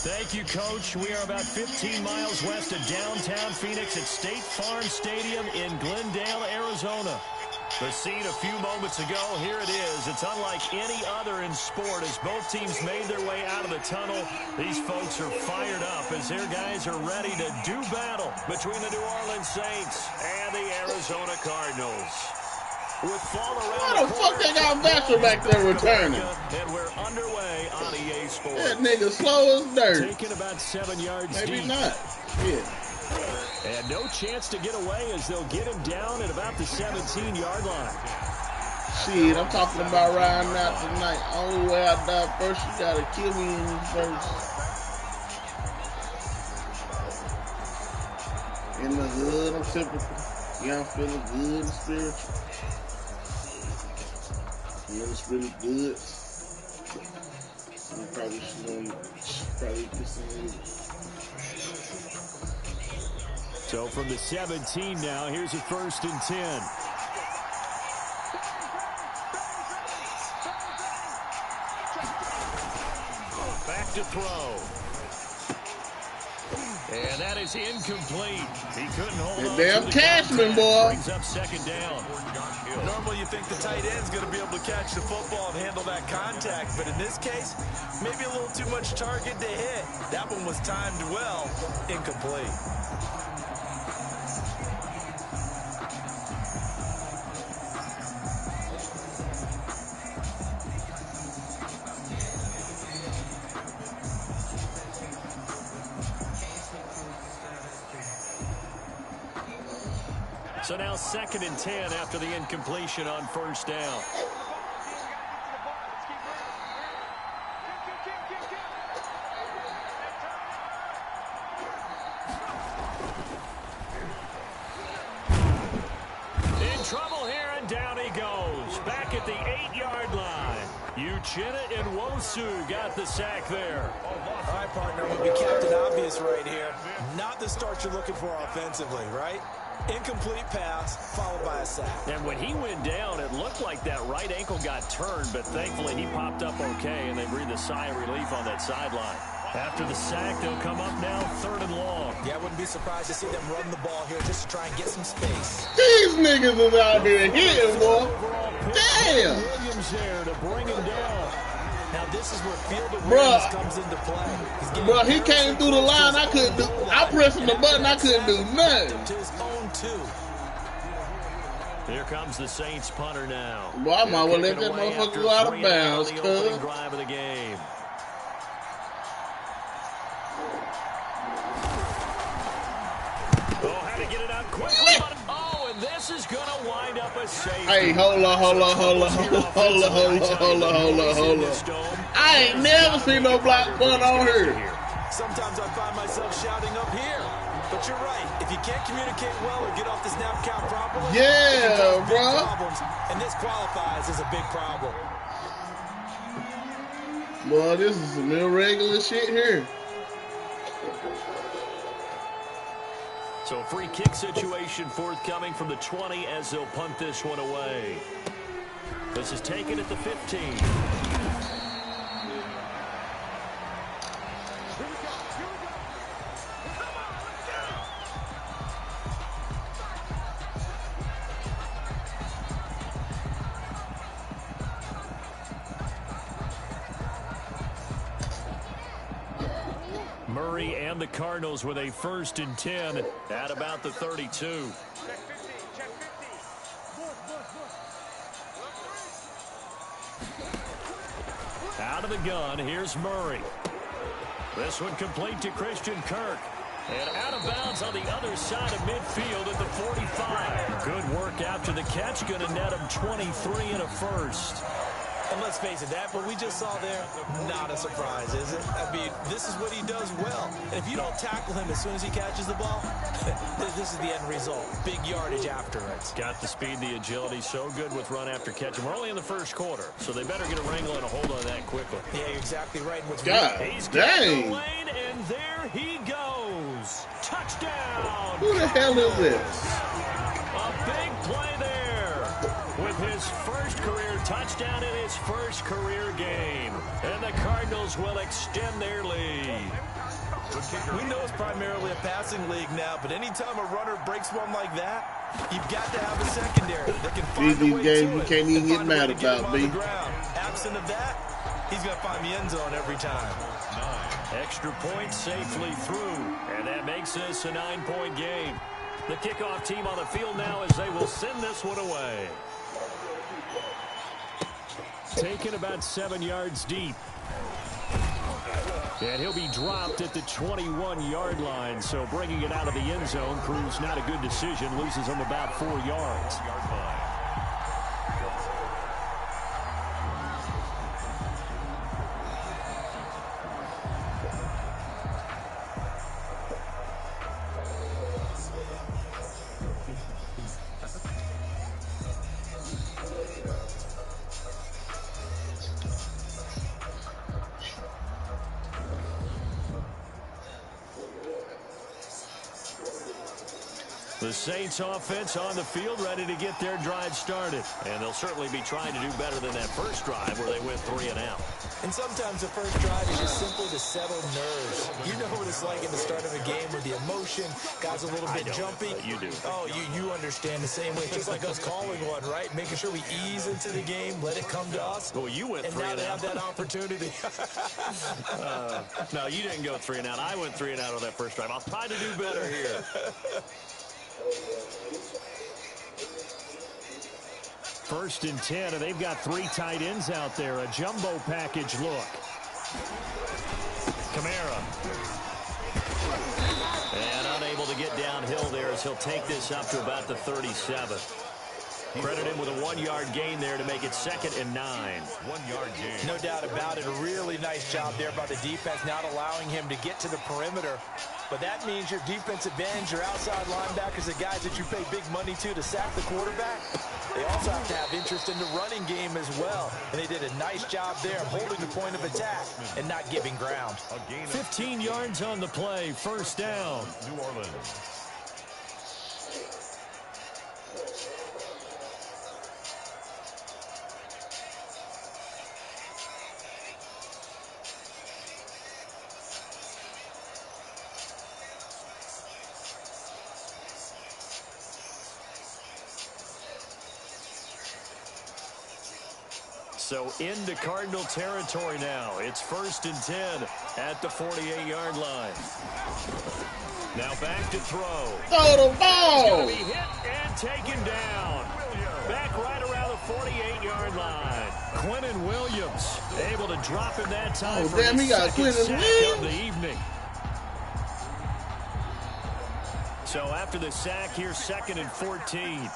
Thank you, Coach. We are about 15 miles west of downtown Phoenix at State Farm Stadium in Glendale, Arizona. The scene a few moments ago, here it is. It's unlike any other in sport as both teams made their way out of the tunnel. These folks are fired up as their guys are ready to do battle between the New Orleans Saints and the Arizona Cardinals. With fall around why the fuck they got Bachelor back there returning? And we're underway on EA Sports. That nigga slow as dirt. Taking about 7 yards Maybe deep. not. Yeah. And no chance to get away as they'll get him down at about the 17-yard line. Shit, I'm talking about riding out tonight. Only way I die first, you gotta kill me in this verse. In the hood, I'm typical. Yeah, I'm feeling good and spiritual. Yeah, it's really good. You probably should get some music. So from the 17 now, here's a 1st and 10. Back to throw. And that is incomplete. He couldn't hold on. Damn Cashman, boy. Brings up 2nd down. Normally you think the tight end's going to be able to catch the football and handle that contact, but in this case, maybe a little too much target to hit. That one was timed well, incomplete. So now 2nd and 10 after the incompletion on 1st down. In trouble here, and down he goes. Back at the 8-yard line. Uchenna and Nwosu got the sack there. All right, partner, we'll be Captain Obvious right here. Not the start you're looking for offensively, right? Incomplete pass, followed by a sack. And when he went down, it looked like that right ankle got turned, but thankfully he popped up okay, and they breathed a sigh of relief on that sideline. After the sack, they'll come up now 3rd and long. Yeah, I wouldn't be surprised to see them run the ball here just to try and get some space. These niggas is out here hitting, boy. Damn. Williams there to bring him down. Now this is where field awareness comes into play. Bro, he came through the line. I couldn't do. I pressing the button. I couldn't do nothing. To his own 2. Here comes the Saints punter now. Boy, I might well let that motherfucker go out of bounds, cuz. Drive of the game. Oh, had to get it out quickly. Oh, and this is going to wind up a safety. Hey, hold on. I ain't never seen no block punt on here. Sometimes I find myself shouting up here. But you're right. If you can't communicate well or get off the snap count properly, yeah, bro. Problems, and this qualifies as a big problem. Boy, this is some irregular shit here. So free kick situation forthcoming from the 20 as they'll punt this one away. This is taken at the 15. Murray and the Cardinals with a 1st and 10 at about the 32. Out of the gun, here's Murray. This one complete to Christian Kirk. And out of bounds on the other side of midfield at the 45. Good work after the catch, going to net him 23 and a 1st. And let's face it, that what we just saw there, not a surprise, is it? I mean, this is what he does well. And if you don't tackle him as soon as he catches the ball, this is the end result. Big yardage after it. Got the speed, the agility, so good with run after catch. And we're only in the 1st quarter, so they better get a wrangle and a hold on that quickly. Yeah, you're exactly right. God, he's dang. The lane, and there he goes. Touchdown. Who the hell is this? A big play there with his first first career touchdown in his first career game. And the Cardinals will extend their lead. We know it's primarily a passing league now, but anytime a runner breaks one like that, you've got to have a secondary that can find a way games to you it. can't even get mad about, B. Absent of that, he's going to find the end zone every time. Extra point safely through, and that makes this a 9-point game. The kickoff team on the field now as they will send this one away. Taken about 7 yards deep. And he'll be dropped at the 21-yard line, so bringing it out of the end zone proves not a good decision. Loses him about 4 yards. The Saints offense on the field ready to get their drive started. And they'll certainly be trying to do better than that first drive where they went 3 and out. And sometimes the first drive is just simply to settle nerves. You know what it's like at the start of a game with the emotion. Guys a little bit jumpy. You do. Oh, you understand the same way. Just like us calling one, right? Making sure we ease into the game, let it come to us. Well, you went 3 and out. And now they have that opportunity. No, you didn't go 3 and out. I went 3 and out on that first drive. I'll try to do better here. First and 10, and they've got 3 tight ends out there. A jumbo package look. Kamara. And unable to get downhill there as he'll take this up to about the 37. Credit him with a 1-yard gain there to make it 2nd and 9. 1-yard gain. No doubt about it. A really nice job there by the defense, not allowing him to get to the perimeter. But that means your defensive ends, your outside linebackers, the guys that you pay big money to sack the quarterback, they also have to have interest in the running game as well. And they did a nice job there of holding the point of attack and not giving ground. 15 yards on the play, first down. New Orleans. So into Cardinal territory now. It's 1st and 10 at the 48-yard line. Now back to throw. Throw the ball. Going to be hit and taken down. Back right around the 48-yard line. Quentin Williams able to drop him that time. Oh, damn, he got Quentin Williams. Of the evening. So after the sack here, 2nd and 14.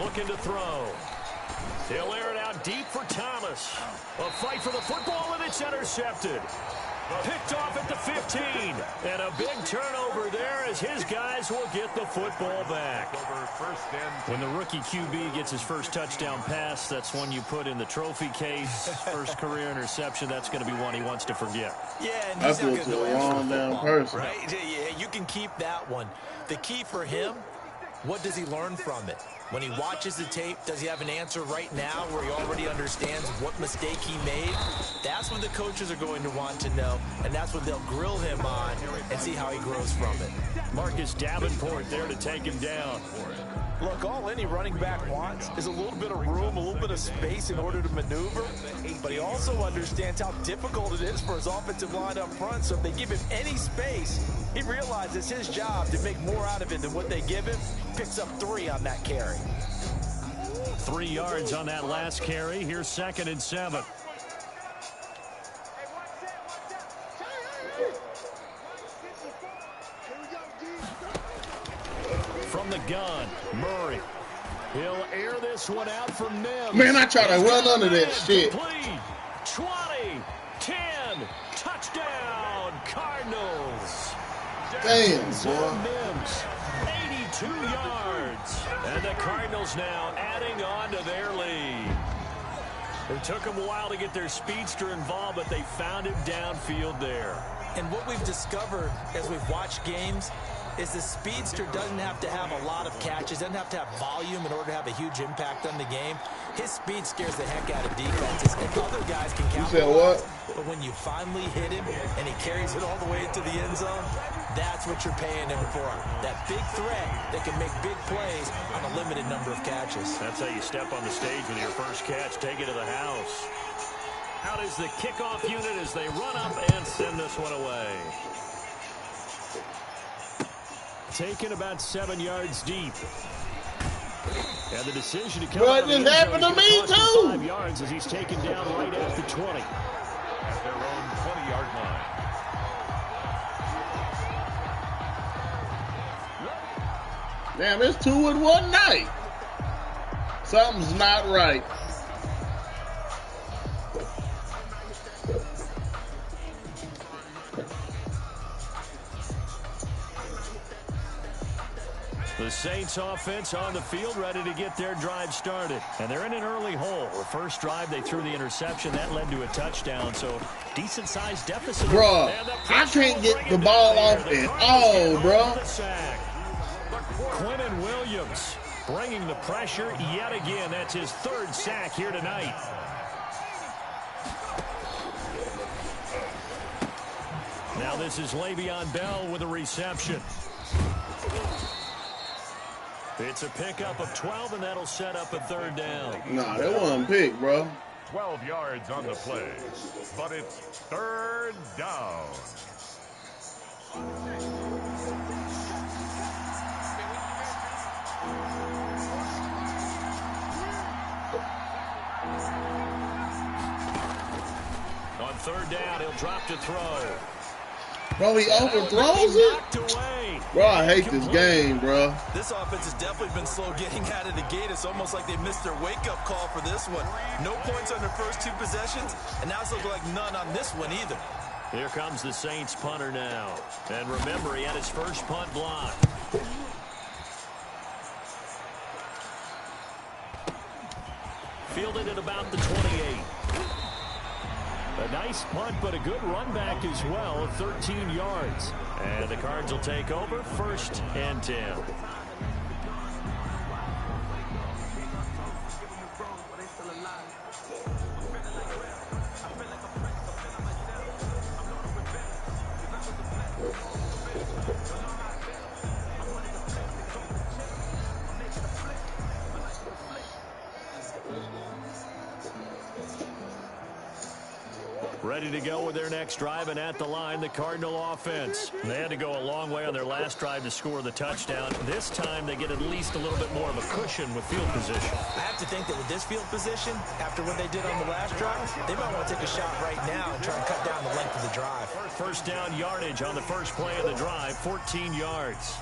Looking to throw. He'll air it out deep for Thomas. A fight for the football, and it's intercepted. Picked off at the 15. And a big turnover there as his guys will get the football back. When the rookie QB gets his first touchdown pass, that's one you put in the trophy case. First career interception, that's going to be one he wants to forget. Yeah, and he's not going to go wrong damn person. Right? Yeah, you can keep that one. The key for him, what does he learn from it? When he watches the tape, does he have an answer right now where he already understands what mistake he made? That's what the coaches are going to want to know, and that's what they'll grill him on and see how he grows from it. Marcus Davenport there to take him down. Look, all any running back wants is a little bit of room, a little bit of space in order to maneuver, but he also understands how difficult it is for his offensive line up front, so if they give him any space, he realizes his job to make more out of it than what they give him. Picks up 3 on that carry. 3 yards on that last carry. Here's 2nd and 7. From the gun, Murray. He'll air this one out from Mims. Man, I try to run under that shit. Complete. 20, 10, touchdown, Cardinals. Damn, boy. Mims, 82 yards. And the Cardinals now adding on to their lead. It took them a while to get their speedster involved, but they found him downfield there. And what we've discovered as we've watched games, is the speedster doesn't have to have a lot of catches, doesn't have to have volume in order to have a huge impact on the game. His speed scares the heck out of defenses, and other guys can capitalize. You said what? But when you finally hit him and he carries it all the way into the end zone, that's what you're paying him for. That big threat that can make big plays on a limited number of catches. That's how you step on the stage with your first catch. Take it to the house. Out is the kickoff unit as they run up and send this one away. Taken about 7 yards deep. And the decision to come out of the end zone is going to cost him 5 yards as he's taken down right at the 20. At their own 20-yard line. Damn, it's 2 in one night. Something's not right. The Saints offense on the field ready to get their drive started. And they're in an early hole. The first drive, they threw the interception. That led to a touchdown. So, decent-sized deficit. Bro, I can't get the ball off at all, bro. Quentin Williams bringing the pressure yet again. That's his 3rd sack here tonight. Now this is Le'Veon Bell with a reception. It's a pickup of 12, and that'll set up a 3rd down. Nah, that wasn't pick, bro. 12 yards on the play, but it's 3rd down. On 3rd down, he'll drop to throw. Bro, he overthrows it? Bro, I hate this game, bro. This offense has definitely been slow getting out of the gate. It's almost like they missed their wake-up call for this one. No points on their first 2 possessions, and now it's looking like none on this one either. Here comes the Saints punter now. And remember, he had his first punt block. Fielded at about the 28. A nice punt, but a good run back as well of 13 yards. And the Cards will take over 1st and 10. Ready to go with their next drive, and at the line, the Cardinal offense. They had to go a long way on their last drive to score the touchdown. This time, they get at least a little bit more of a cushion with field position. I have to think that with this field position, after what they did on the last drive, they might want to take a shot right now and try and cut down the length of the drive. 1st down yardage on the first play of the drive, 14 yards.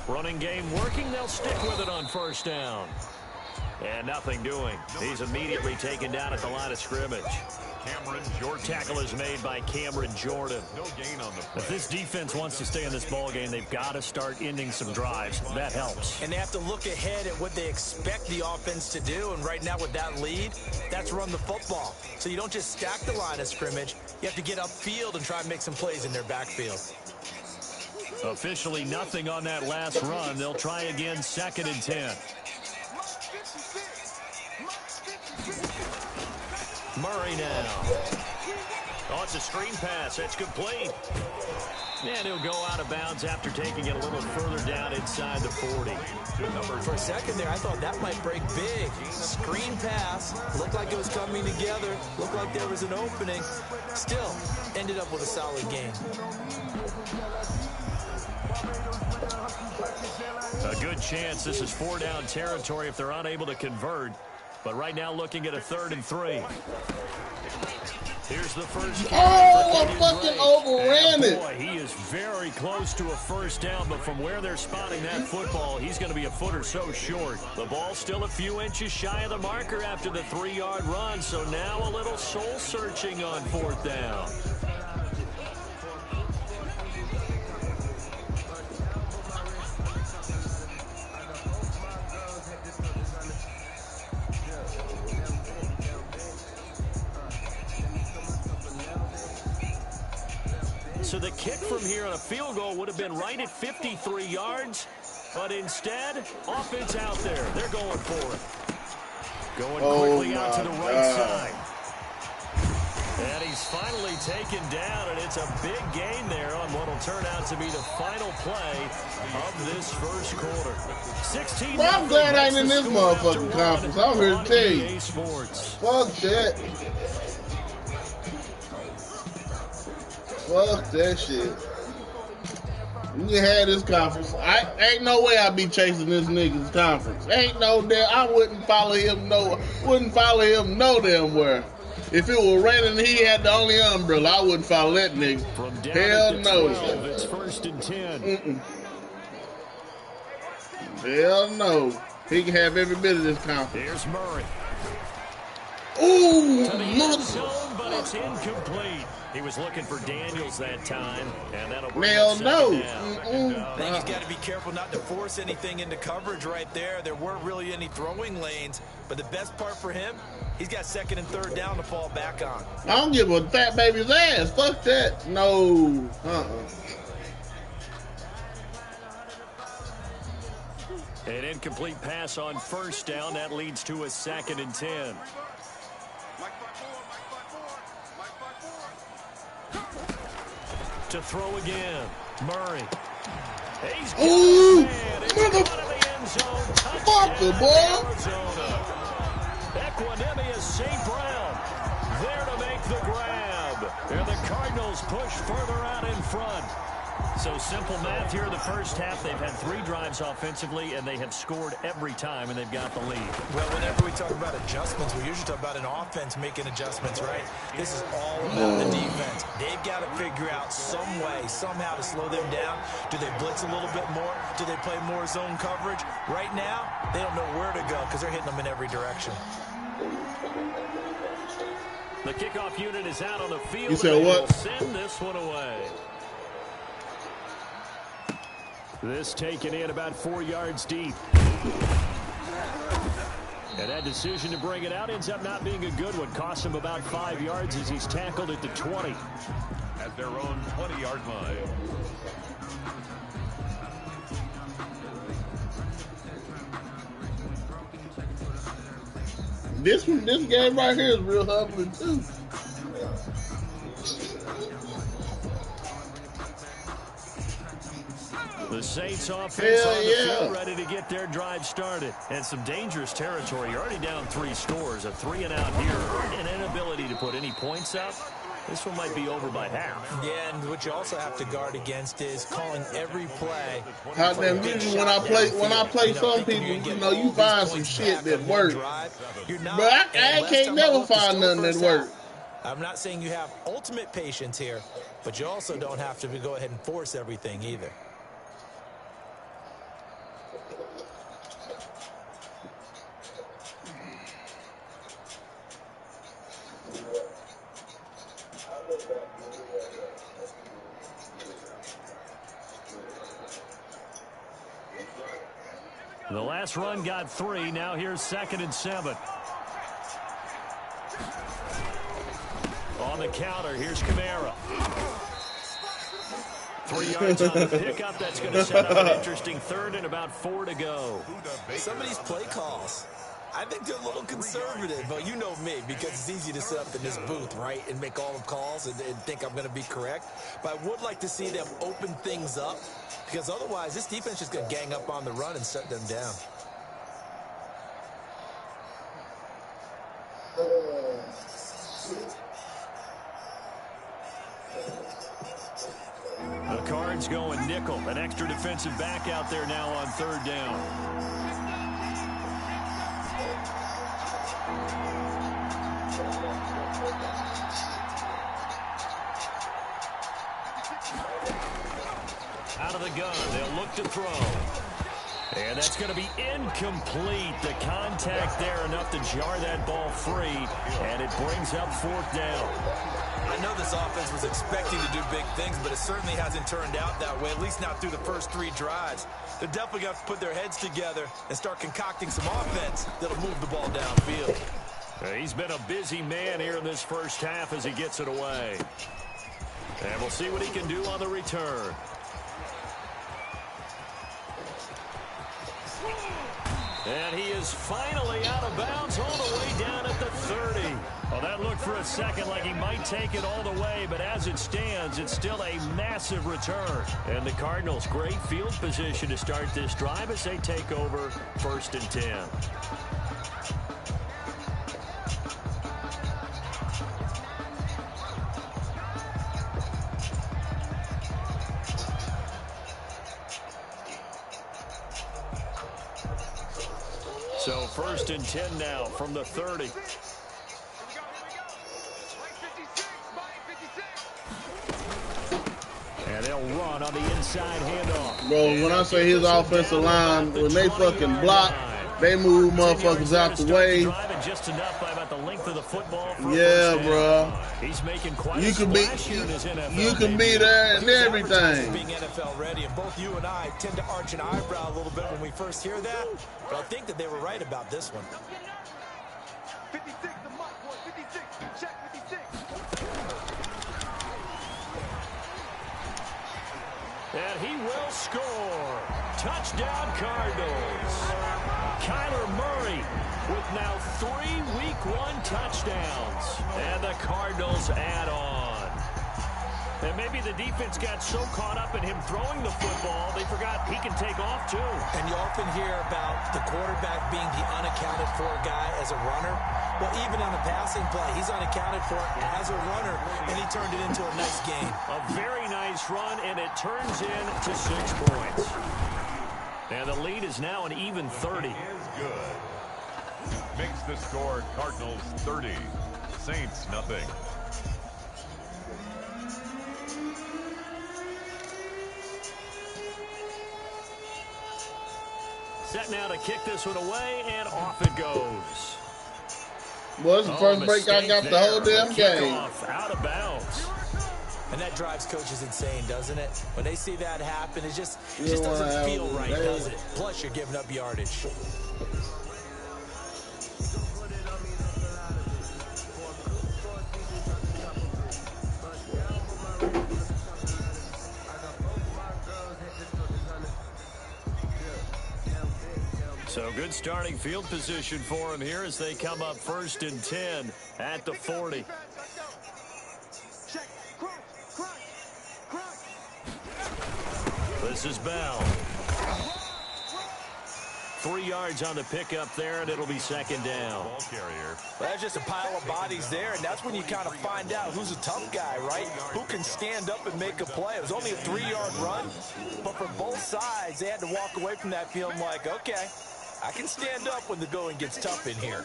Running game working. They'll stick with it on 1st down. And nothing doing. He's immediately taken down at the line of scrimmage. Cameron Jordan. Tackle is made by Cameron Jordan. No gain on the play. If this defense wants to stay in this ball game, they've got to start ending some drives. That helps. And they have to look ahead at what they expect the offense to do. And right now with that lead, that's run the football. So you don't just stack the line of scrimmage. You have to get upfield and try and make some plays in their backfield. Officially nothing on that last run. They'll try again 2nd and 10. Murray now. Oh, it's a screen pass. That's complete. And he'll go out of bounds after taking it a little further down inside the 40. For a second there, I thought that might break big. Screen pass. Looked like it was coming together. Looked like there was an opening. Still, ended up with a solid game. A good chance this is 4-down territory if they're unable to convert. But right now looking at a 3rd and 3. Here's the first. Oh, I fucking overran it. Boy, he is very close to a 1st down, but from where they're spotting that football, he's going to be a foot or so short. The ball's still a few inches shy of the marker after the 3-yard run, so now a little soul-searching on 4th down. So the kick from here on a field goal would have been right at 53 yards. But instead, offense out there. They're going for it. Going quickly out to the right side. And he's finally taken down, and it's a big gain there on what will turn out to be the final play of this first quarter. 16. Well, I'm glad I ain't in this motherfucking conference. I'm here to tell you. Fuck that. Fuck that shit. You had this conference. Ain't no way I'd be chasing this nigga's conference. Ain't no damn. I wouldn't follow him no damn where. If it were raining and he had the only umbrella, I wouldn't follow that nigga. Hell no. 12, it's 1st and 10. Hell no. He can have every bit of this conference. Here's Murray. Ooh, to the end zone, but it's incomplete. He was looking for Daniels that time, and that'll bring hell no. I think he's got to be careful not to force anything into coverage right there. There weren't really any throwing lanes, but the best part for him, he's got 2nd and 3rd down to fall back on. I don't give a fat baby's ass. Fuck that. No. An incomplete pass on 1st down. That leads to a 2nd and 10. To throw again. Murray. Ooh, motherfucker, boy. Equanimous St. Brown there to make the grab. And the Cardinals push further out in front. So simple math here in the first half. They've had 3 drives offensively, and they have scored every time, and they've got the lead. Well, whenever we talk about adjustments, we usually talk about an offense making adjustments, right? This is all about the defense. They've got to figure out some way, somehow to slow them down. Do they blitz a little bit more? Do they play more zone coverage? Right now, they don't know where to go because they're hitting them in every direction. The kickoff unit is out on the field. You said what? Send this one away. This taken in about 4 yards deep. And that decision to bring it out ends up not being a good one. Cost him about 5 yards as he's tackled at the 20. At their own 20-yard line. This game right here is real humbling too. The Saints offense on the field ready to get their drive started. And some dangerous territory. You're already down 3 scores. A 3 and out here. An inability to put any points up. This one might be over by half. Yeah, and what you also have to guard against is calling every play. How damn usually when I play some people, you know, you find some shit that works. But I can't never find nothing that works. I'm not saying you have ultimate patience here, but you also don't have to go ahead and force everything either. The last run got 3. Now here's 2nd and 7. On the counter, here's Kamara. 3 yards on the pickup. That's going to set up an interesting 3rd and about 4 to go. Some of these play calls, I think they're a little conservative, but you know me, because it's easy to sit up in this booth, right, and make all the calls and think I'm going to be correct. But I would like to see them open things up, because otherwise this defense is going to gang up on the run and shut them down. The Cards going nickel. An extra defensive back out there now on 3rd down. Out of the gun, they'll look to throw. And that's going to be incomplete. The contact there enough to jar that ball free, and it brings up 4th down. I know this offense was expecting to do big things, but it certainly hasn't turned out that way, at least not through the first 3 drives. They're definitely going to have to put their heads together and start concocting some offense that'll move the ball downfield. He's been a busy man here in this first half as he gets it away. And we'll see what he can do on the return. And he is finally out of bounds all the way down at the 30. Well, that looked for a second like he might take it all the way, but as it stands, it's still a massive return. And the Cardinals, great field position to start this drive as they take over 1st and 10. So 1st and 10 now from the 30. And they'll run on the inside handoff. Bro, when I say his offensive line, when they fucking block, they move motherfuckers out the way. Just enough by about the length of the football. Yeah, bro. He's making quite you a splash here in his NFL. You can be there and everything. Being NFL ready, and both you and I tend to arch an eyebrow a little bit when we first hear that. But I think that they were right about this one. 56, the mark was 56. Check 56. And he will score. Touchdown, Cardinals. Kyler Murray with now 3 Week 1 touchdowns. And the Cardinals add on. And maybe the defense got so caught up in him throwing the football, they forgot he can take off too. And you often hear about the quarterback being the unaccounted for guy as a runner. Well, even on a passing play, he's unaccounted for as a runner, and he turned it into a nice game. A very nice run, and it turns into 6 points. And the lead is now an even 30. Is good. Makes the score Cardinals 30, Saints nothing. Set now to kick this one away, and off it goes. Well, it's the first break I got the whole damn game. Out of bounds. And that drives coaches insane, doesn't it? When they see that happen, it just doesn't feel right, does it? Plus, you're giving up yardage. So good starting field position for him here as they come up 1st and 10 at the 40. This is Bell. 3 yards on the pickup there, and it'll be 2nd down. Ball carrier. Well, that's just a pile of bodies there, and that's when you kind of find out who's a tough guy, right? Who can stand up and make a play. It was only a 3-yard run, but for both sides, they had to walk away from that feeling like, okay, I can stand up when the going gets tough in here.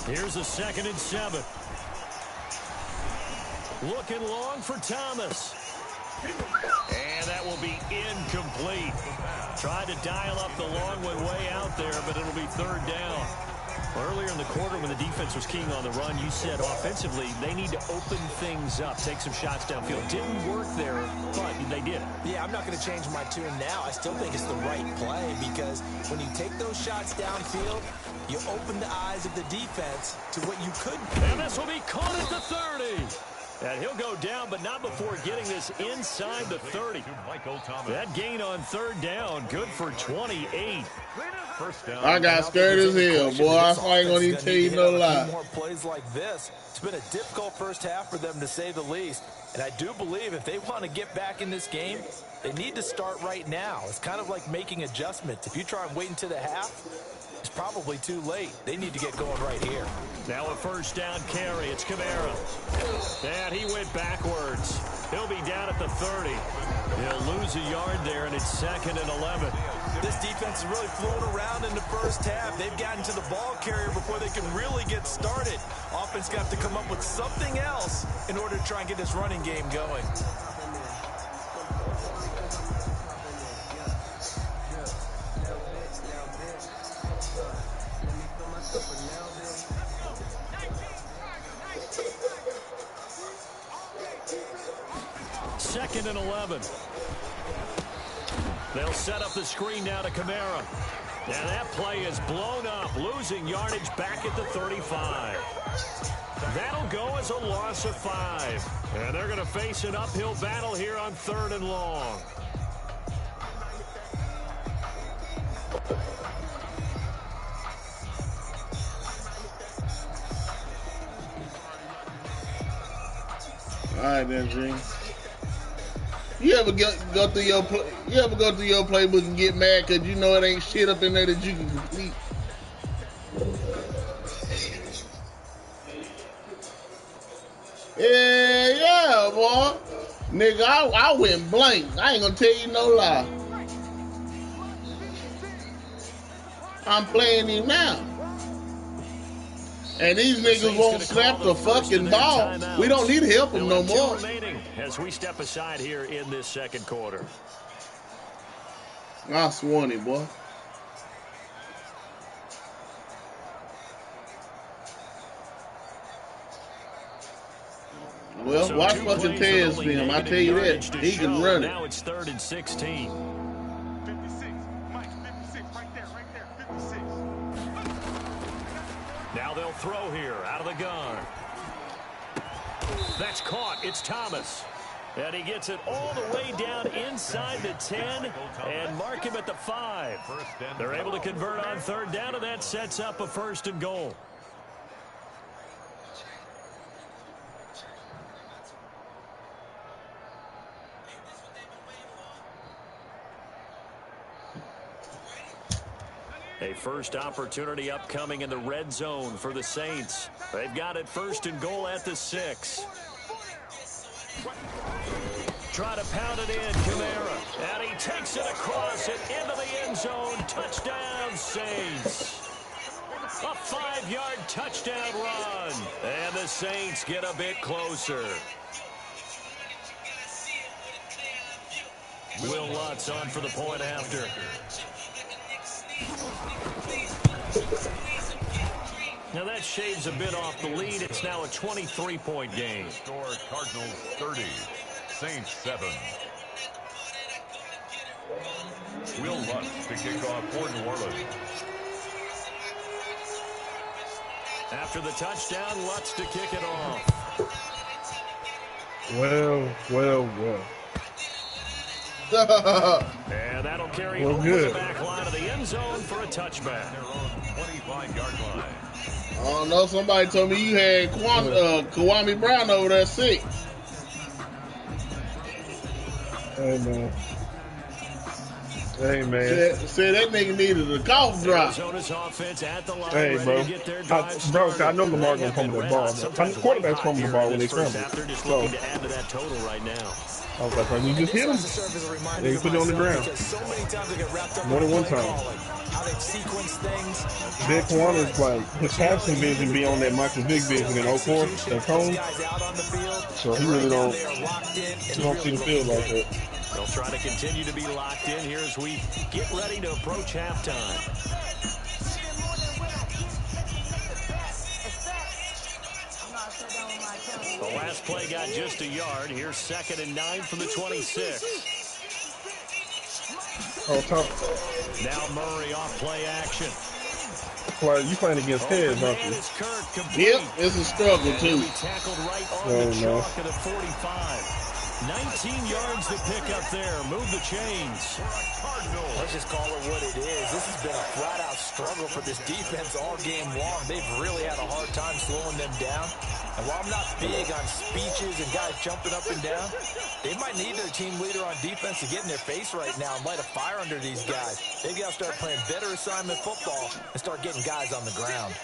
Here's a 2nd and 7. Looking long for Thomas. And that will be incomplete. Tried to dial up the long one way out there, but it'll be 3rd down. Earlier in the quarter when the defense was keying on the run, you said offensively they need to open things up, take some shots downfield. Didn't work there, but they did it. Yeah, I'm not going to change my tune now. I still think it's the right play because when you take those shots downfield, you open the eyes of the defense to what you could do. And this will be caught at the 30. And he'll go down, but not before getting this inside the 30. That gain on 3rd down, good for 28. First down. I got scared as hell, boy. I ain't gonna even tell you no lie. More plays like this. It's been a difficult first half for them, to say the least. And I do believe if they want to get back in this game, they need to start right now. It's kind of like making adjustments. If you try and wait until the half, it's probably too late. They need to get going right here. Now a 1st down carry. It's Kamara. And he went backwards. He'll be down at the 30. He'll lose a yard there, and it's 2nd and 11. This defense is really flown around in the first half. They've gotten to the ball carrier before they can really get started. Offense got to come up with something else in order to try and get this running game going. Second and 11. They'll set up the screen now to Kamara. And that play is blown up, losing yardage back at the 35. That'll go as a loss of 5. And they're going to face an uphill battle here on 3rd and long. All right, then, Dream. You ever go through your playbook and get mad because you know it ain't shit up in there that you can complete? Yeah, boy. Nigga, I went blank. I ain't gonna tell you no lie. I'm playing him now. And these niggas won't snap the fucking ball. We don't need to help them no more. As we step aside here in this 2nd quarter. I sworn it, boy. Well, So watch fucking Tez film. I tell you that. He can run it. Now it's 3rd and 16. 56. Mike, 56. Right there. 56. Now they'll throw here out of the gun. That's caught. It's Thomas. And he gets it all the way down inside the 10 and mark him at the 5. They're able to convert on 3rd down, and that sets up a 1st and goal. A first opportunity upcoming in the red zone for the Saints. They've got it 1st and goal at the 6. Try to pound it in, Kamara. And he takes it across and into the end zone. Touchdown, Saints. A 5-yard touchdown run. And the Saints get a bit closer. Will Lutz on for the point after. Now that shaves a bit off the lead. It's now a 23-point game. Score Cardinals 30, Saints 7. Will Lutz to kick off for New Orleans. After the touchdown, Lutz to kick it off. Well. And that'll carry over the back line of the end zone for a touchback. Their own 25-yard line. I don't know. Somebody told me you had Kwame Brown over there sick. Hey, man. Said that nigga needed a cough drop. Arizona's offense at the line, Hey, bro. ready to get their drive I know Lamar gonna fumble that ball. Quarterbacks fumble the ball when they scramble. They're just So looking to add to that total right now. I was like, you just hit him. They put it on the ground. More than one time. Big Kawana's like, his passing vision be on that Michael Vick vision in 04, that cone. So he really don't see the field like that. They'll try to continue to be locked in here as we get ready to approach halftime. The last play got just a yard. Here's 2nd and 9 from the 26. Oh, top. Now Murray off play action. You playing against heads, aren't you? Yep, it's a struggle too. Tackled right on the chalk of the 45. 19 yards to pick up there. Move the chains. Let's just call it what it is. This has been a flat-out struggle for this defense all game long. They've really had a hard time slowing them down. And while I'm not big on speeches and guys jumping up and down, they might need their team leader on defense to get in their face right now and light a fire under these guys. They've got to start playing better assignment football and start getting guys on the ground.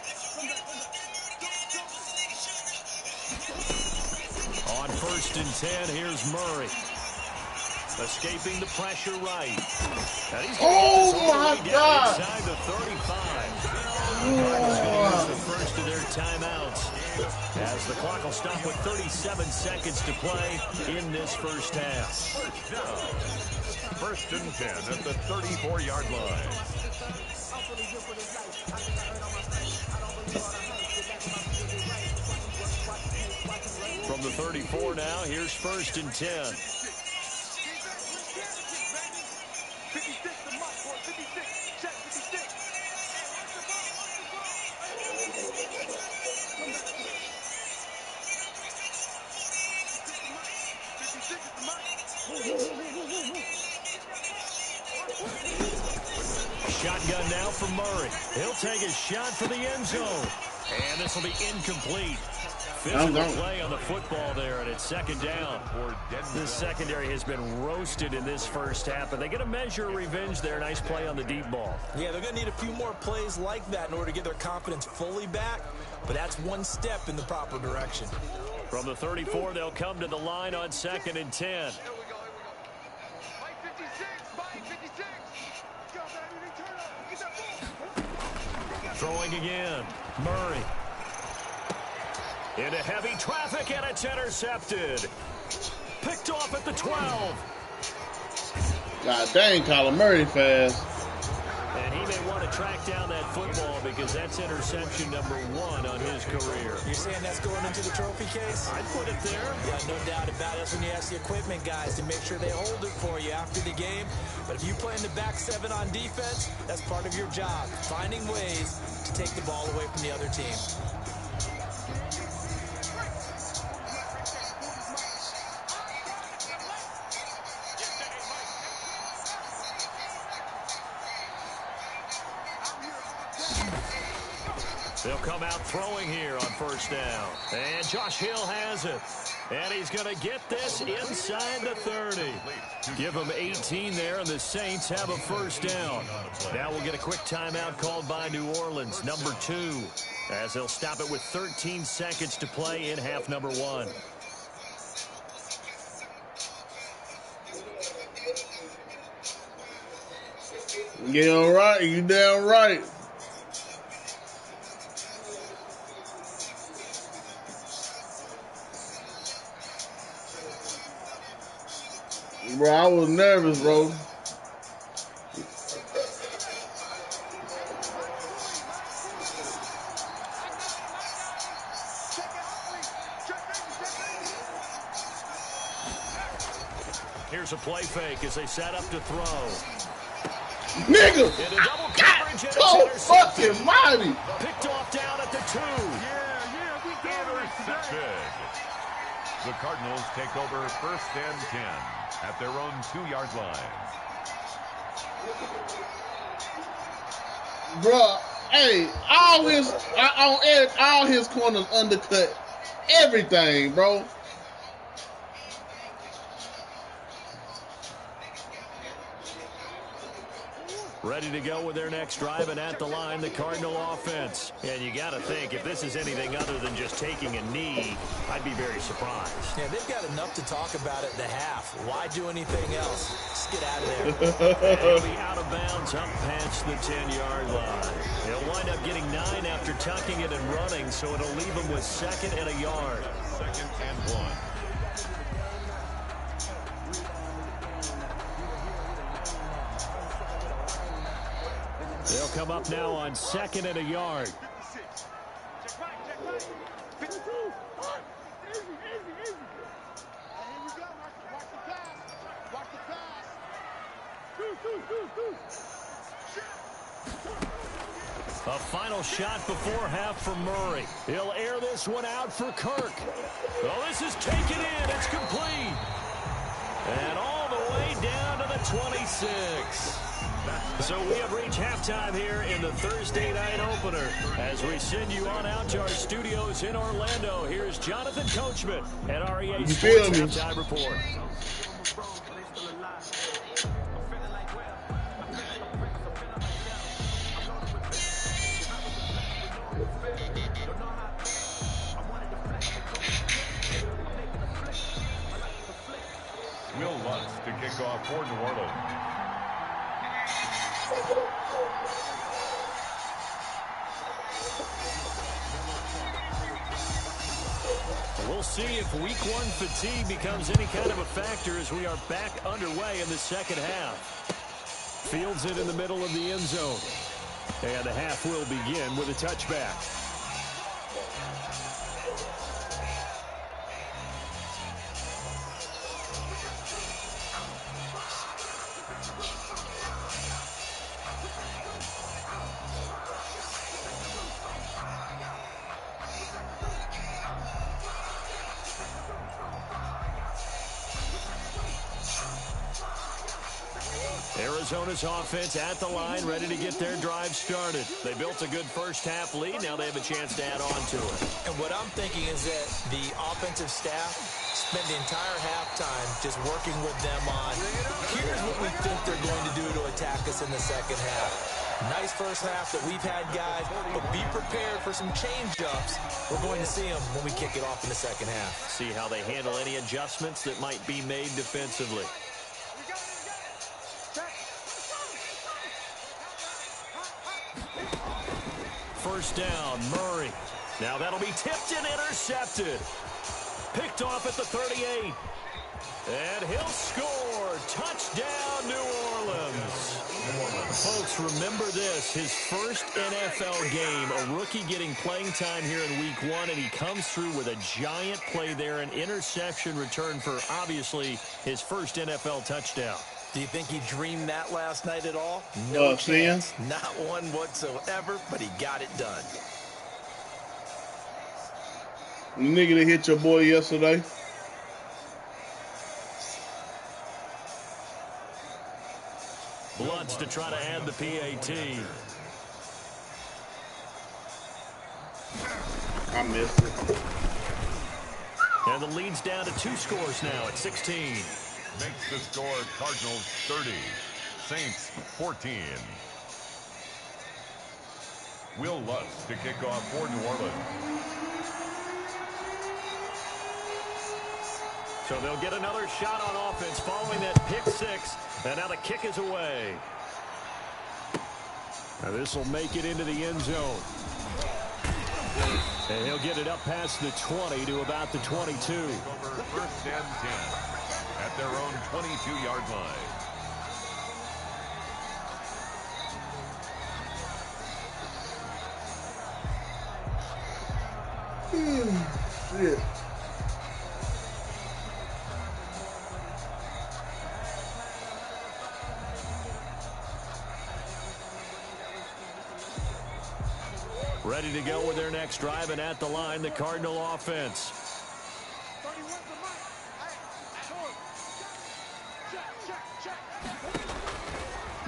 On 1st and 10, here's Murray. Escaping the pressure right. And he's oh my God! Inside the 35. Cardinals the first of their timeouts as the clock will stop with 37 seconds to play in this first half. 1st and 10 at the 34-yard line. From the 34 now, here's 1st and 10. 56 to Mike, 56. Check 56. Shotgun now for Murray. He'll take a shot for the end zone. And this will be incomplete. Physical play on the football there, and it's second down. This secondary has been roasted in this first half, but they get a measure of revenge there. Nice play on the deep ball. Yeah, they're going to need a few more plays like that in order to get their confidence fully back, but that's one step in the proper direction. From the 34, they'll come to the line on 2nd and 10. Throwing again. Murray. Into heavy traffic, and it's intercepted. Picked off at the 12. God dang, Kyler Murray fast. And he may want to track down that football because that's interception number 1 on his career. You're saying that's going into the trophy case? I'd put it there. Yeah, no doubt about it. That's when you ask the equipment guys to make sure they hold it for you after the game. But if you play in the back 7 on defense, that's part of your job, finding ways to take the ball away from the other team. They'll come out throwing here on first down. And Josh Hill has it. And he's going to get this inside the 30. Give him 18 there, and the Saints have a first down. Now we'll get a quick timeout called by New Orleans, number 2, as they'll stop it with 13 seconds to play in half number 1. Yeah, all right. You damn right. Bro, I was nervous, bro. Here's a play fake as they set up to throw. Nigga! So fucking mighty! Picked off down at the 2. Intercepted. The Cardinals take over 1st and 10 at their own 2-yard line. Bruh, hey, all his corners undercut everything, bro. Ready to go with their next drive, and at the line, the Cardinal offense. And you got to think, if this is anything other than just taking a knee, I'd be very surprised. Yeah, they've got enough to talk about at the half. Why do anything else? Just get out of there. And he'll be out of bounds up past the 10-yard line. He'll wind up getting 9 after tucking it and running, so it'll leave him with 2nd and a yard. 2nd and 1. They'll come up now on 2nd and a yard. A final shot before half for Murray. He'll air this one out for Kirk. Oh, this is taken in. It's complete. And all the way down to the 26. So we have reached halftime here in the Thursday night opener. As we send you on out to our studios in Orlando, here's Jonathan Coachman at REA Sports Halftime Report. Will Lutz to kick off for New Orleans. We'll see if week 1 fatigue becomes any kind of a factor as we are back underway in the second half. Fields it in the middle of the end zone. And the half will begin with a touchback. Arizona's offense at the line, ready to get their drive started. They built a good first-half lead. Now they have a chance to add on to it. And what I'm thinking is that the offensive staff spent the entire halftime just working with them on, here's what we think they're going to do to attack us in the second half. Nice first half that we've had, guys, but be prepared for some change-ups. We're going to see them when we kick it off in the second half. See how they handle any adjustments that might be made defensively. First down, Murray. Now that'll be tipped and intercepted. Picked off at the 38. And he'll score. Touchdown, New Orleans. Folks, remember this. His first NFL game, a rookie getting playing time here in week 1, and he comes through with a giant play there, an interception return for, obviously, his first NFL touchdown. Do you think he dreamed that last night at all? No chance. Not one whatsoever, but he got it done. The nigga that hit your boy yesterday. Bloods to try to add the PAT. I missed it. And the lead's down to 2 scores now at 16. Makes the score Cardinals 30, Saints 14. Will Lutz to kick off for New Orleans. So they'll get another shot on offense following that pick 6. And now the kick is away. Now this will make it into the end zone. And he'll get it up past the 20 to about the 22. Over first and 10 at their own 22-yard line. Shit. Ready to go with their next drive, and at the line, the Cardinal offense.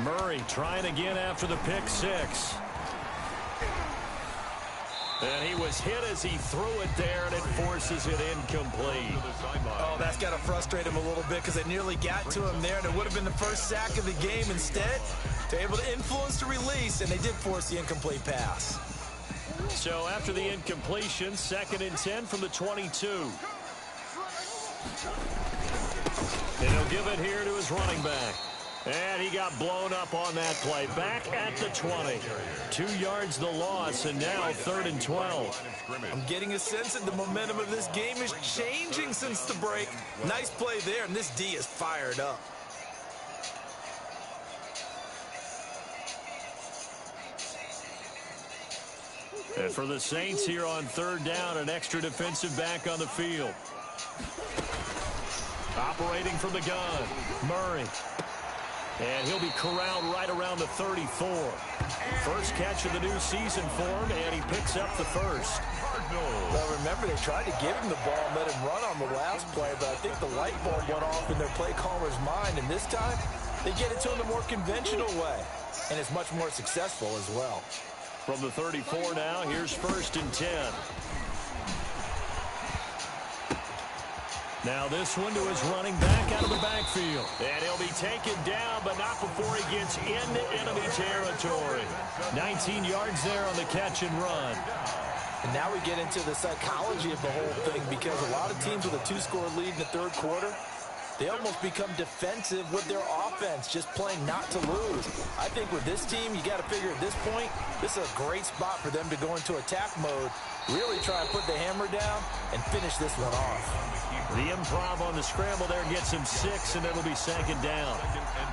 Murray trying again after the pick 6. And he was hit as he threw it there, and it forces it incomplete. Oh, that's got to frustrate him a little bit because they nearly got to him there, and it would have been the first sack of the game. Instead, they're able to influence the release, and they did force the incomplete pass. So after the incompletion, 2nd and 10 from the 22. And he'll give it here to his running back. And he got blown up on that play. Back at the 20. 2 yards the loss, and now 3rd and 12. I'm getting a sense that the momentum of this game is changing since the break. Nice play there, and this D is fired up. And for the Saints here on 3rd down, an extra defensive back on the field. Operating from the gun, Murray. And he'll be corralled right around the 34. First catch of the new season for him, and he picks up the first. Well, remember, they tried to give him the ball and let him run on the last play, but I think the light bulb went off in their play caller's mind, and this time they get it to him the more conventional way, and it's much more successful as well. From the 34 now, here's 1st and 10. Now this one to his running back out of the backfield. And he'll be taken down, but not before he gets into enemy territory. 19 yards there on the catch and run. And now we get into the psychology of the whole thing, because a lot of teams with a 2-score lead in the 3rd quarter, they almost become defensive with their offense, just playing not to lose. I think with this team, you got to figure at this point, this is a great spot for them to go into attack mode, really try and put the hammer down and finish this one off. The improv on the scramble there gets him 6, and it'll be 2nd down.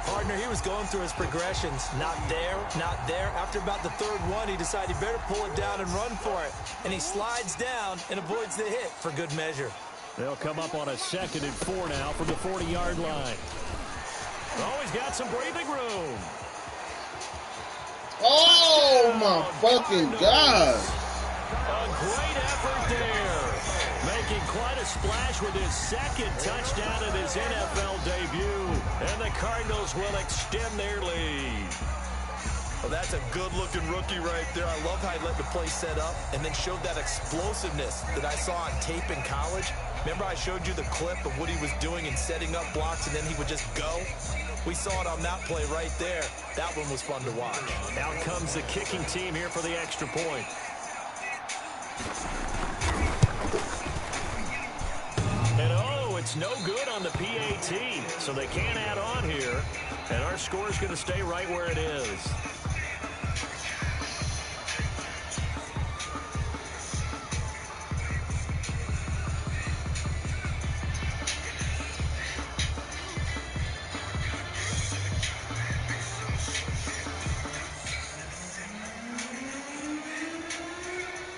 Partner, he was going through his progressions. Not there, not there. After about the 3rd one, he decided he better pull it down and run for it. And he slides down and avoids the hit for good measure. They'll come up on a 2nd and 4 now from the 40-yard line. Oh, he's got some breathing room. Oh, my fucking God. A great effort there. Making quite a splash with his second touchdown in his NFL debut. And the Cardinals will extend their lead. Well, that's a good-looking rookie right there. I love how he let the play set up and then showed that explosiveness that I saw on tape in college. Remember I showed you the clip of what he was doing in setting up blocks, and then he would just go? We saw it on that play right there. That one was fun to watch. Out comes the kicking team here for the extra point. And oh, it's no good on the PAT, so they can't add on here. And our score is going to stay right where it is.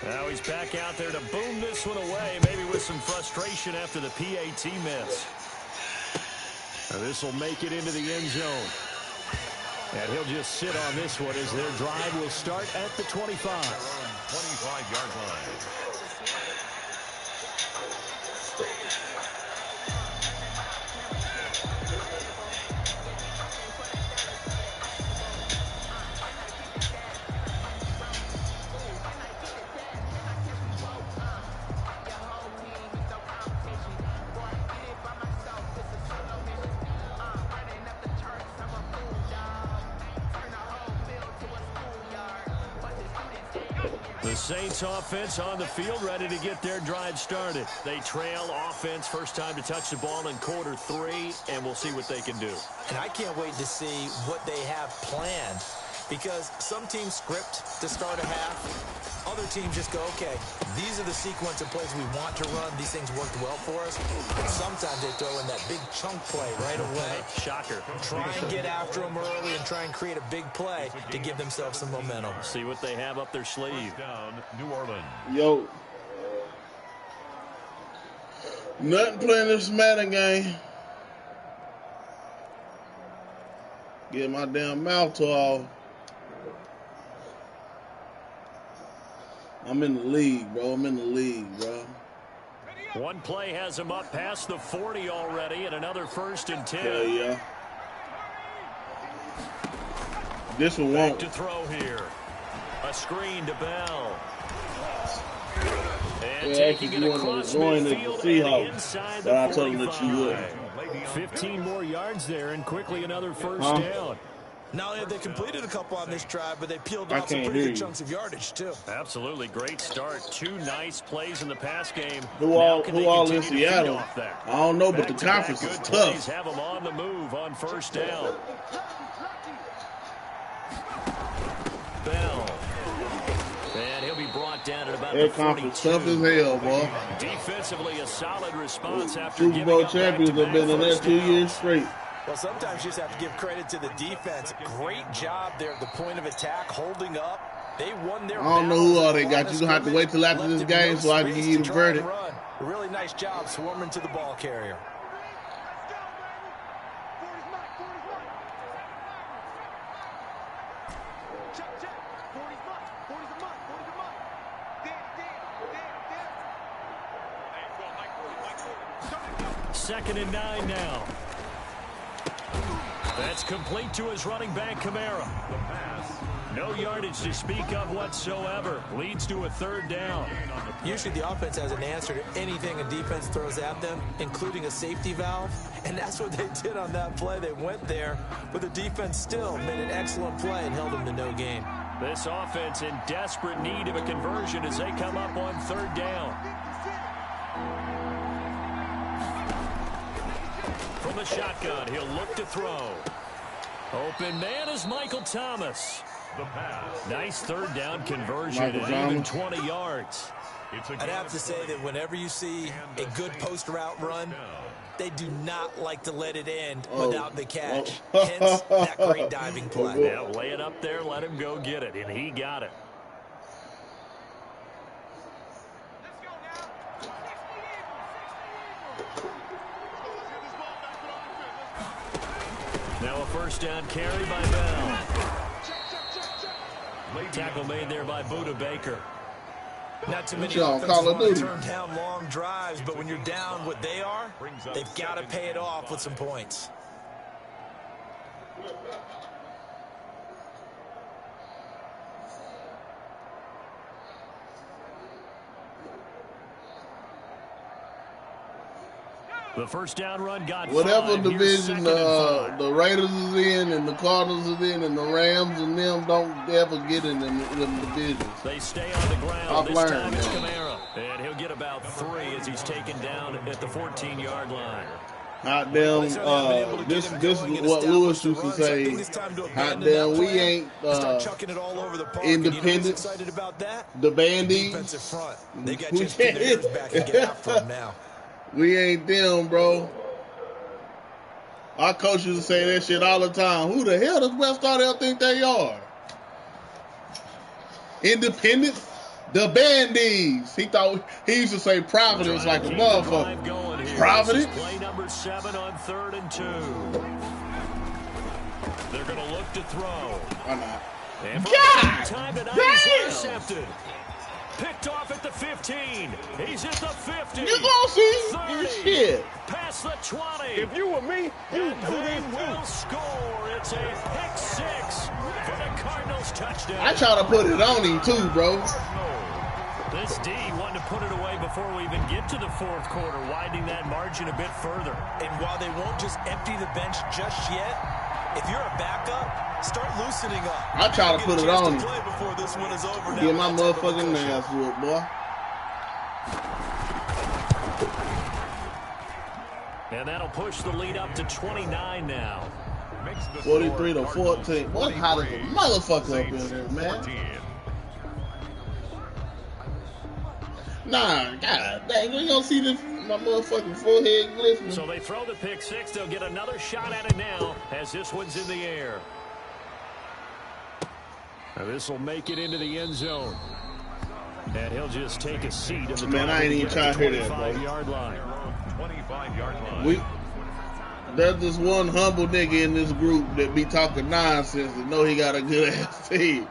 Now he's back out there to boom this one away, maybe with some frustration after the PAT miss. Now this will make it into the end zone. And he'll just sit on this one as their drive will start at the 25. 25-yard line. The Saints offense on the field, ready to get their drive started. They trail offense, first time to touch the ball in quarter 3, and we'll see what they can do. And I can't wait to see what they have planned, because some teams script to start a half. Other teams just go, okay, these are the sequence of plays we want to run. These things worked well for us. And sometimes they throw in that big chunk play right away. Shocker. Try and get after them early and try and create a big play to give themselves some momentum. See what they have up their sleeve. Down, New Orleans. Yo. Nothing playing this Madden game. Get my damn mouth off. I'm in the league, bro. I'm in the league, bro. One play has him up past the 40 already, and another 1st and 10. Hell yeah. This one Back won't. to throw here. A screen to Bell. And Yeah, taking actually, it you want across to join the midfield and Seahawks, inside but I the told him that you would. 45. 15 more yards there, and quickly another first down. Not only have they completed a couple on this drive, but they peeled I off some can't pretty hear good you. chunks of yardage, too. Absolutely great start. 2 nice plays in the pass game. Who Now all can they in continue to feed Seattle? off that? I don't know, but the Back-to-back conference is good plays tough. have them on the move on first down. Bell. And he'll be brought down at about Their the conference 42. tough as hell, boy. Defensively, a solid response after Super giving Bowl up champions have back-to-back been in there first 2 downs. years straight. Well, sometimes you just have to give credit to the defense. Great job there at the point of attack, holding up. They won their I don't know battles who all at they the got. line You're going to have to wait till after left this him game no so I can space give you to the try and verdict. run. A really nice job swarming to the ball carrier. Second and 9 now. That's complete to his running back, Kamara. No yardage to speak of whatsoever. Leads to a 3rd down. Usually the offense has an answer to anything a defense throws at them, including a safety valve. And that's what they did on that play. They went there, but the defense still made an excellent play and held them to no gain. This offense in desperate need of a conversion as they come up on 3rd down. From the shotgun, he'll look to throw. Open man is Michael Thomas. The pass. Nice 3rd down conversion Michael at even Thomas. 20 yards. I'd have to say that whenever you see a good post route run, they do not like to let it end without the catch. Hence, that great diving play. Yeah, lay it up there, let him go get it, and he got it. Now a first down carry by Bell. Tackle made there by Buda Baker. Not too many Call offensive of lines Duty. turn down long drives, but when you're down what they are, they've got to pay it off with some points. The first down run got Whatever 5. Here's division 2nd and 5. the Raiders is in, and the Cardinals is in, and the Rams and them don't ever get in them divisions. They stay on the ground. I've This learned time it's that. Kamara. And he'll get about 3 as he's taken down at the 14-yard line. Hot damn, this is what Lewis used to say. Hot damn, we ain't independent. The bandies. They got just get their heads back and get after them now. We ain't them, bro. Our coach used to say that shit all the time. Who the hell does West Stardale think they are? Independent? The bandies. He used to say Providence like a motherfucker. Providence? Play number 7 on 3rd and 2. They're going to look to throw. Why not? And God! Time tonight, he's intercepted. Picked off at the 15. He's at the 50. You gonna see 30. Shit. Past the 20. If you were me, you And they will score. It's a pick 6 for the Cardinals touchdown. I try to put it on him too, bro. This D wanted to put it away before we even get to the 4th quarter, widening that margin a bit further. And while they won't just empty the bench just yet, if you're a backup, start loosening up. I try to put it on him. Before this one is over. Get my motherfucking ass whooped, boy. And that'll push the lead up to 29 now. 43 to 14. What hot as a motherfucker up in there, man. Nah, god dang, you gonna see this, my motherfucking forehead glistening. So they throw the pick 6. They'll get another shot at it now as this one's in the air. Now this will make it into the end zone. And he'll just take a seat at the Man, I ain't even trying to hear that, bro. 25-yard line. 25-yard line. There's this one humble nigga in this group that be talking nonsense and know he got a good ass team.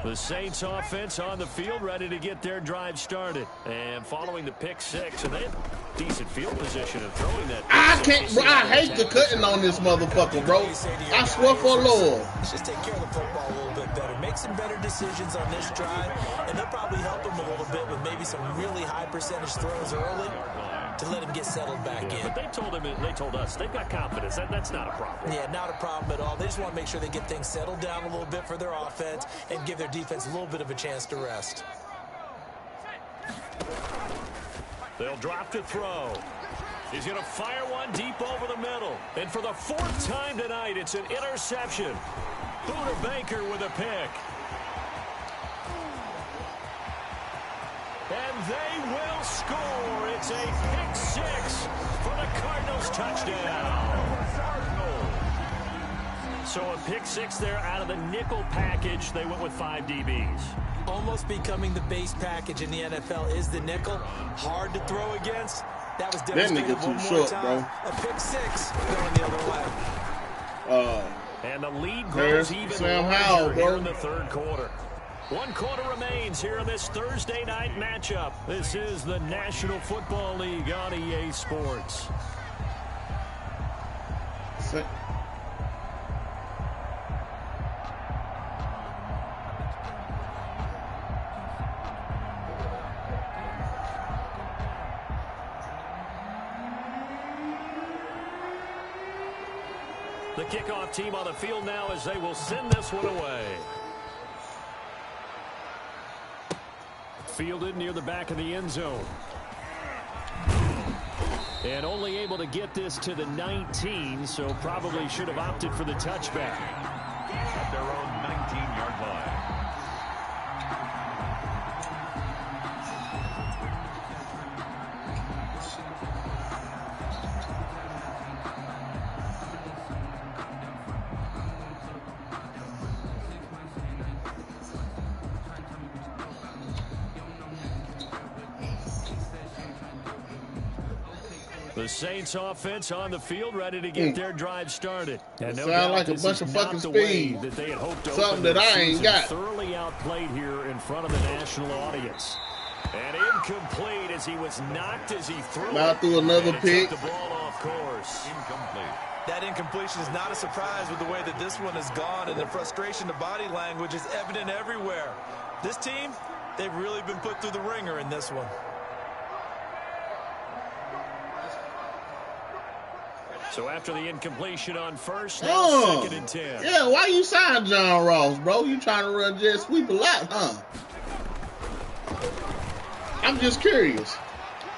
The Saints offense on the field, ready to get their drive started. And following the pick 6, and they have decent field position of throwing that. I can't, bro, I hate the cutting on this motherfucker, bro. I swear for Lord. Let's just take care of the football a little bit better. Make some better decisions on this drive, and they'll probably help him a little bit with maybe some really high percentage throws early to let him get settled back in. But they told us they've got confidence. That's not a problem. Yeah, not a problem at all. They just want to make sure they get things settled down a little bit for their offense and give their defense a little bit of a chance to rest. They'll drop to throw. He's going to fire one deep over the middle. And for the 4th time tonight, it's an interception. Buda Baker with a pick. And they will score. It's a pick 6 for the Cardinals touchdown. So a pick 6 there out of the nickel package. They went with 5 DBs. Almost becoming the base package in the NFL is the nickel. Hard to throw against. That was devastating. That nigga too short, bro. A pick 6 going the other way. And the lead grows even larger here in the 3rd quarter. 1 quarter remains here in this Thursday night matchup. This is the National Football League on EA Sports. The kickoff team on the field now as they will send this one away. Fielded near the back of the end zone. And only able to get this to the 19, so probably should have opted for the touchback. At their own 19-yard line. The Saints offense on the field, ready to get their drive started. And no Sound doubt like a this bunch is of not fucking the way speed. that they had hoped to Something open that their I ain't season. got. Thoroughly outplayed here in front of the national audience. And incomplete as he was knocked as he threw Now it. threw another And it pick. took the ball off course. Incomplete. That incompletion is not a surprise with the way that this one has gone, and the frustration, the body language is evident everywhere. This team, they've really been put through the ringer in this one. So after the incompletion on first, now 2nd and 10. Yeah, why you sign John Ross, bro? You trying to run jet sweep a lot, huh? I'm just curious.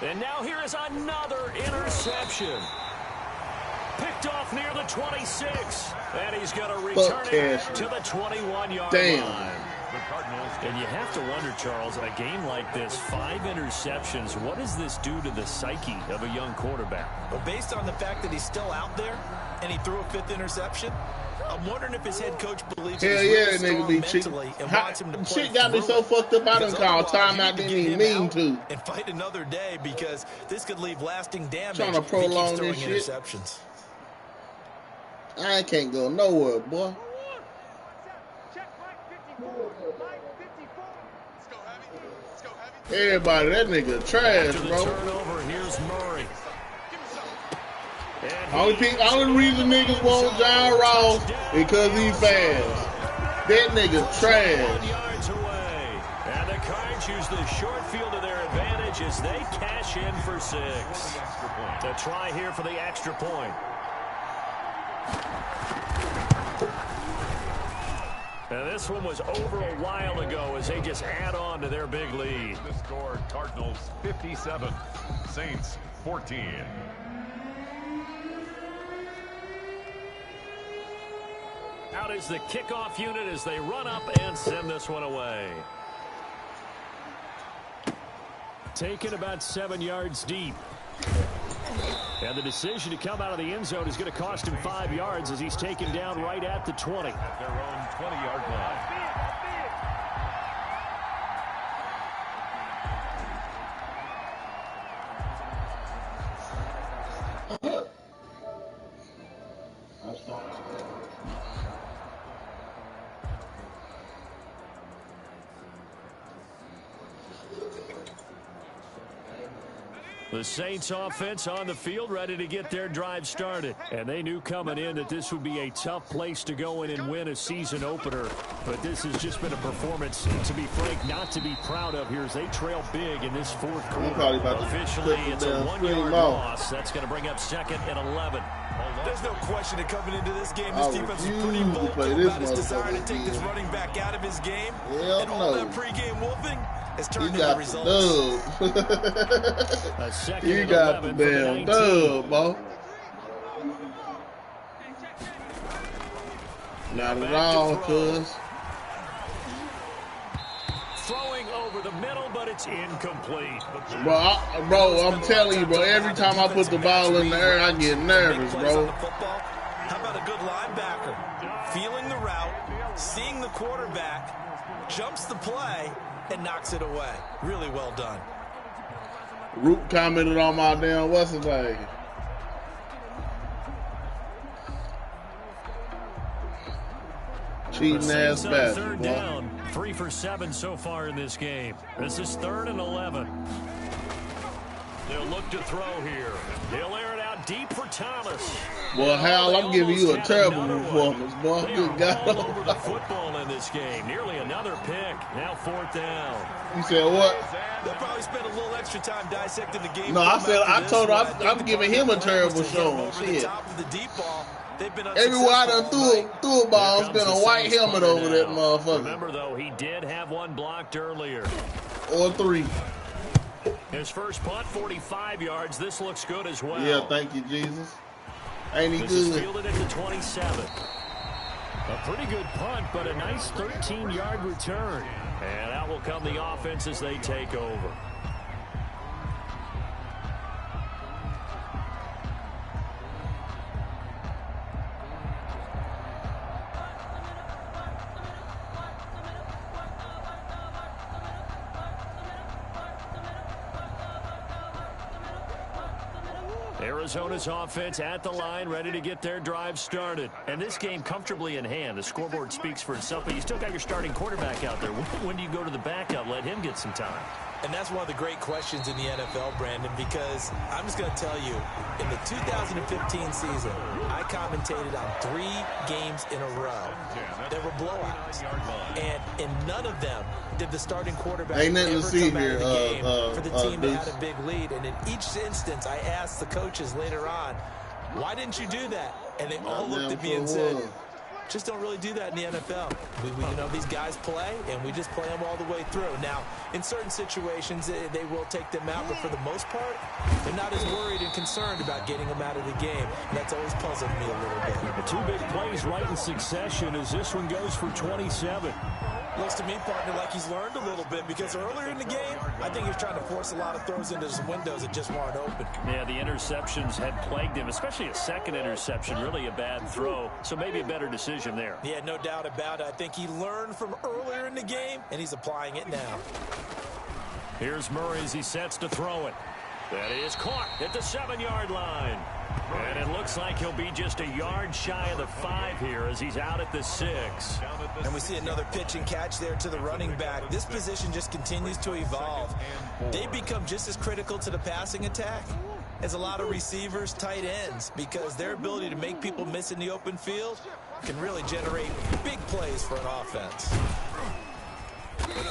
And now here is another interception. Picked off near the 26. And he's going to return it to the 21-yard line. The Cardinals. And you have to wonder, Charles, a game like this, 5 interceptions, what does this do to the psyche of a young quarterback? Well, based on the fact that he's still out there and he threw a 5th interception, I'm wondering if his head coach believes Hell he's yeah, really that nigga strong be cheating. mentally and wants him to play Shit got me through so it. fucked up I done Because called otherwise, timeout, you didn't need even to get him mean out to. and fight another day, because this could leave lasting damage Trying to if he keeps prolong throwing this shit. interceptions. I can't go nowhere, boy. Everybody, that nigga trash, After the bro. turnover, here's Murray. Only reason niggas want John Ross because he fast. That nigga trash. Yards away. And the Cards use the short field to their advantage as they cash in for 6. The try here for the extra point. And this one was over a while ago as they just add on to their big lead. The score, Cardinals 57, Saints 14. Out is the kickoff unit as they run up and send this one away. Taken about 7 yards deep. And the decision to come out of the end zone is going to cost him 5 yards as he's taken down right at the 20. At their own 20-yard line. The Saints offense on the field ready to get their drive started. And they knew coming in that this would be a tough place to go in and win a season opener. But this has just been a performance, to be frank, not to be proud of here as they trail big in this 4th quarter. Officially, it's a 1-yard loss. That's going to bring up 2nd and 11. There's no question that coming into this game, this defense is pretty vocal about his desire to take this running back out of his game. And all that pregame wolfing has turned into results. A 2nd You and got the 11 for the damn 19. dub, bro. Not at all, cuz. Throwing over the middle, but it's incomplete. Bro, I'm telling you, bro, every time I put the ball in the air, I get nervous, bro. How about a good linebacker? Feeling the route, seeing the quarterback, jumps the play, and knocks it away. Really well done. Root commented on my damn what's his name. Cheating ass bastard. 3rd down, 3 for 7 so far in this game. This is 3rd and 11. They'll look to throw here. They'll air it out deep for Thomas. Well, Hal, I'm giving you a terrible performance, boy. Good God. All over the football in this game. Nearly another pick. Now 4th down. You said what? They'll probably spend a little extra time dissecting the game. No, I told her I'm giving him a terrible showing. Shit. Everywhere I done threw a ball, it's been a white helmet over that motherfucker. Remember, though, he did have one blocked earlier. Or 3. His first punt, 45 yards. This looks good as well. Yeah, thank you, Jesus. Ain't he This is good? fielded at the 27. A pretty good punt, but a nice 13-yard return. And out will come the offense as they take over. Arizona's offense at the line, ready to get their drive started. And this game comfortably in hand. The scoreboard speaks for itself, but you still got your starting quarterback out there. When do you go to the backup? Let him get some time. And that's one of the great questions in the NFL, Brandon, because I'm just going to tell you, in the 2015 season, I commentated on 3 games in a row. There were blowouts. And in none of them did the starting quarterback ever come out of the game for the team that had a big lead. And in each instance, I asked the coaches later on, why didn't you do that? And they all looked at me and said, just don't really do that in the NFL. You know, these guys play, and we just play them all the way through. Now, in certain situations, they will take them out, but for the most part, they're not as worried and concerned about getting them out of the game. And that's always puzzled me a little bit. The 2 big plays right in succession as this one goes for 27. Looks to me, partner, like he's learned a little bit, because earlier in the game, I think he was trying to force a lot of throws into some windows that just weren't open. Yeah, the interceptions had plagued him, especially a second interception, really a bad throw. So maybe a better decision there. Yeah, no doubt about it. I think he learned from earlier in the game, and he's applying it now. Here's Murray as he sets to throw it. That is caught at the 7-yard line. And it looks like he'll be just a yard shy of the 5 here as he's out at the 6. And we see another pitch and catch there to the running back. This position just continues to evolve. They become just as critical to the passing attack as a lot of receivers, tight ends, because their ability to make people miss in the open field can really generate big plays for an offense.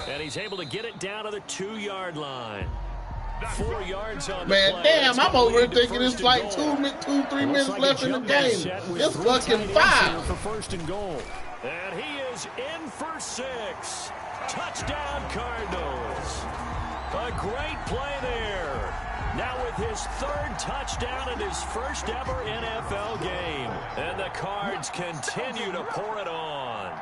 And he's able to get it down to the 2-yard line. 4 yards on the Man, play. damn, I'm over here thinking it's like 2, 3 minutes left in the game. It's fucking 5. For first and goal. And he is in for 6. Touchdown, Cardinals. A great play there. Now with his 3rd touchdown in his first ever NFL game. And the Cards continue to pour it on.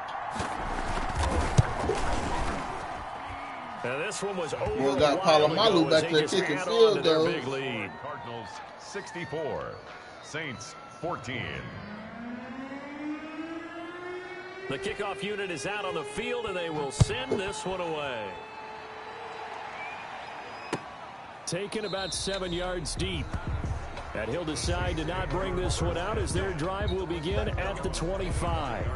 And this one was over. Well, got Palomalu back there kicking field goal. Big lead. Cardinals 64, Saints 14. The kickoff unit is out on the field, and they will send this one away. Taken about 7 yards deep. And he'll decide to not bring this one out as their drive will begin at the 25.